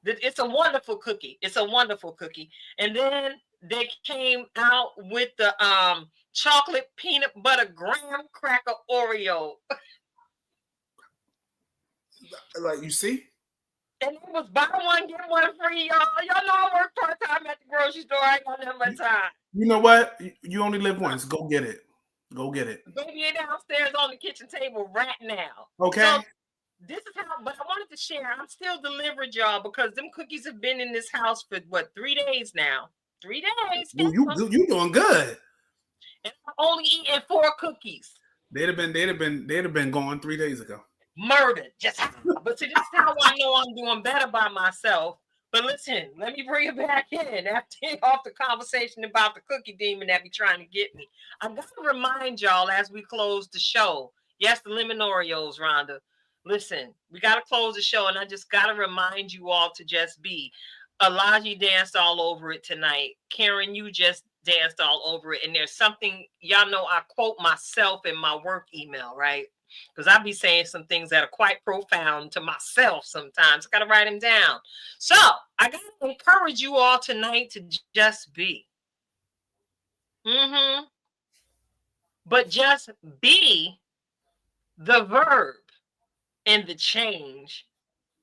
it's a wonderful cookie. It's a wonderful cookie. And then they came out with the chocolate peanut butter graham cracker Oreo. Like, you see? And it was buy one, get one free, y'all. Y'all know I work part-time at the grocery store. I ain't got nothing but time. You know what? You only live once. Go get it. Go get it. Baby, it downstairs on the kitchen table right now. Okay. So this is how, but I wanted to share. I'm still delivered, y'all, because them cookies have been in this house for what, 3 days now. 3 days. Well, you doing good. And I'm only eating 4 cookies. They'd have been gone 3 days ago. Murdered. Just but see, this is how I know I'm doing better by myself. But listen, let me bring it back in after off the conversation about the cookie demon that be trying to get me. I gotta remind y'all as we close the show. Yes, the lemon Oreos, Rhonda. Listen, we gotta close the show, and I just gotta remind you all to just be. Alahji danced all over it tonight. Karen, you just danced all over it. And there's something, y'all know I quote myself in my work email, right? Because I be saying some things that are quite profound to myself sometimes. I got to write them down. So I got to encourage you all tonight to just be. But just be the verb in the change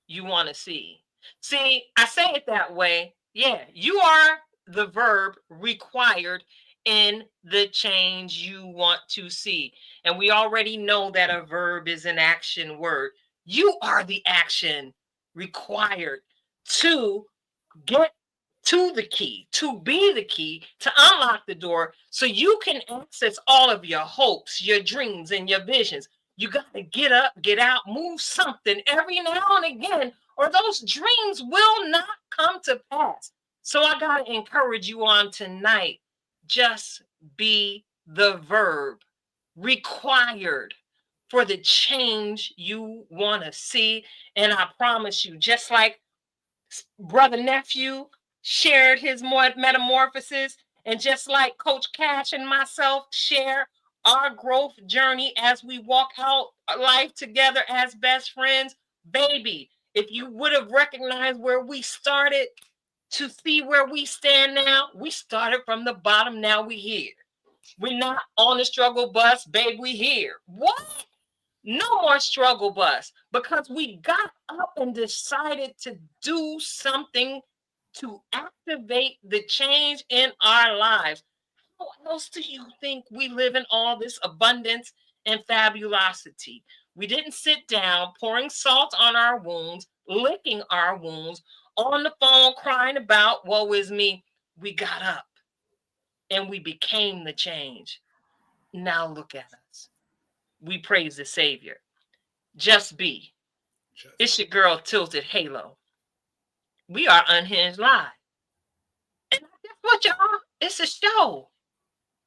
you want to see. See, I say it that way. Yeah, you are the verb required in the change you want to see. And we already know that a verb is an action word. You are the action required to get to the key, to be the key, to unlock the door so you can access all of your hopes, your dreams, and your visions. You got to get up, get out, move something every now and again, or those dreams will not come to pass. So I got to encourage you on tonight. Just be the verb required for the change you want to see. And I promise you, just like Brother Nephew shared his metamorphosis, and just like Coach Cash and myself share our growth journey as we walk out life together as best friends, baby, if you would have recognized where we started to see where we stand now, we started from the bottom, now we here. We're not on the struggle bus, babe, we here. What? No more struggle bus, because we got up and decided to do something to activate the change in our lives. How else do you think we live in all this abundance and fabulosity? We didn't sit down pouring salt on our wounds, licking our wounds, on the phone crying about woe is me. We got up and we became the change. Now look at us. We praise the Savior. Just be. It's your girl Tilted Halo. We are Unhinged Live. And guess what, y'all? It's a show.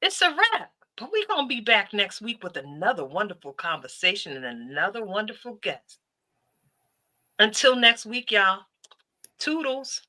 It's a wrap. But we're going to be back next week with another wonderful conversation and another wonderful guest. Until next week, y'all. Toodles.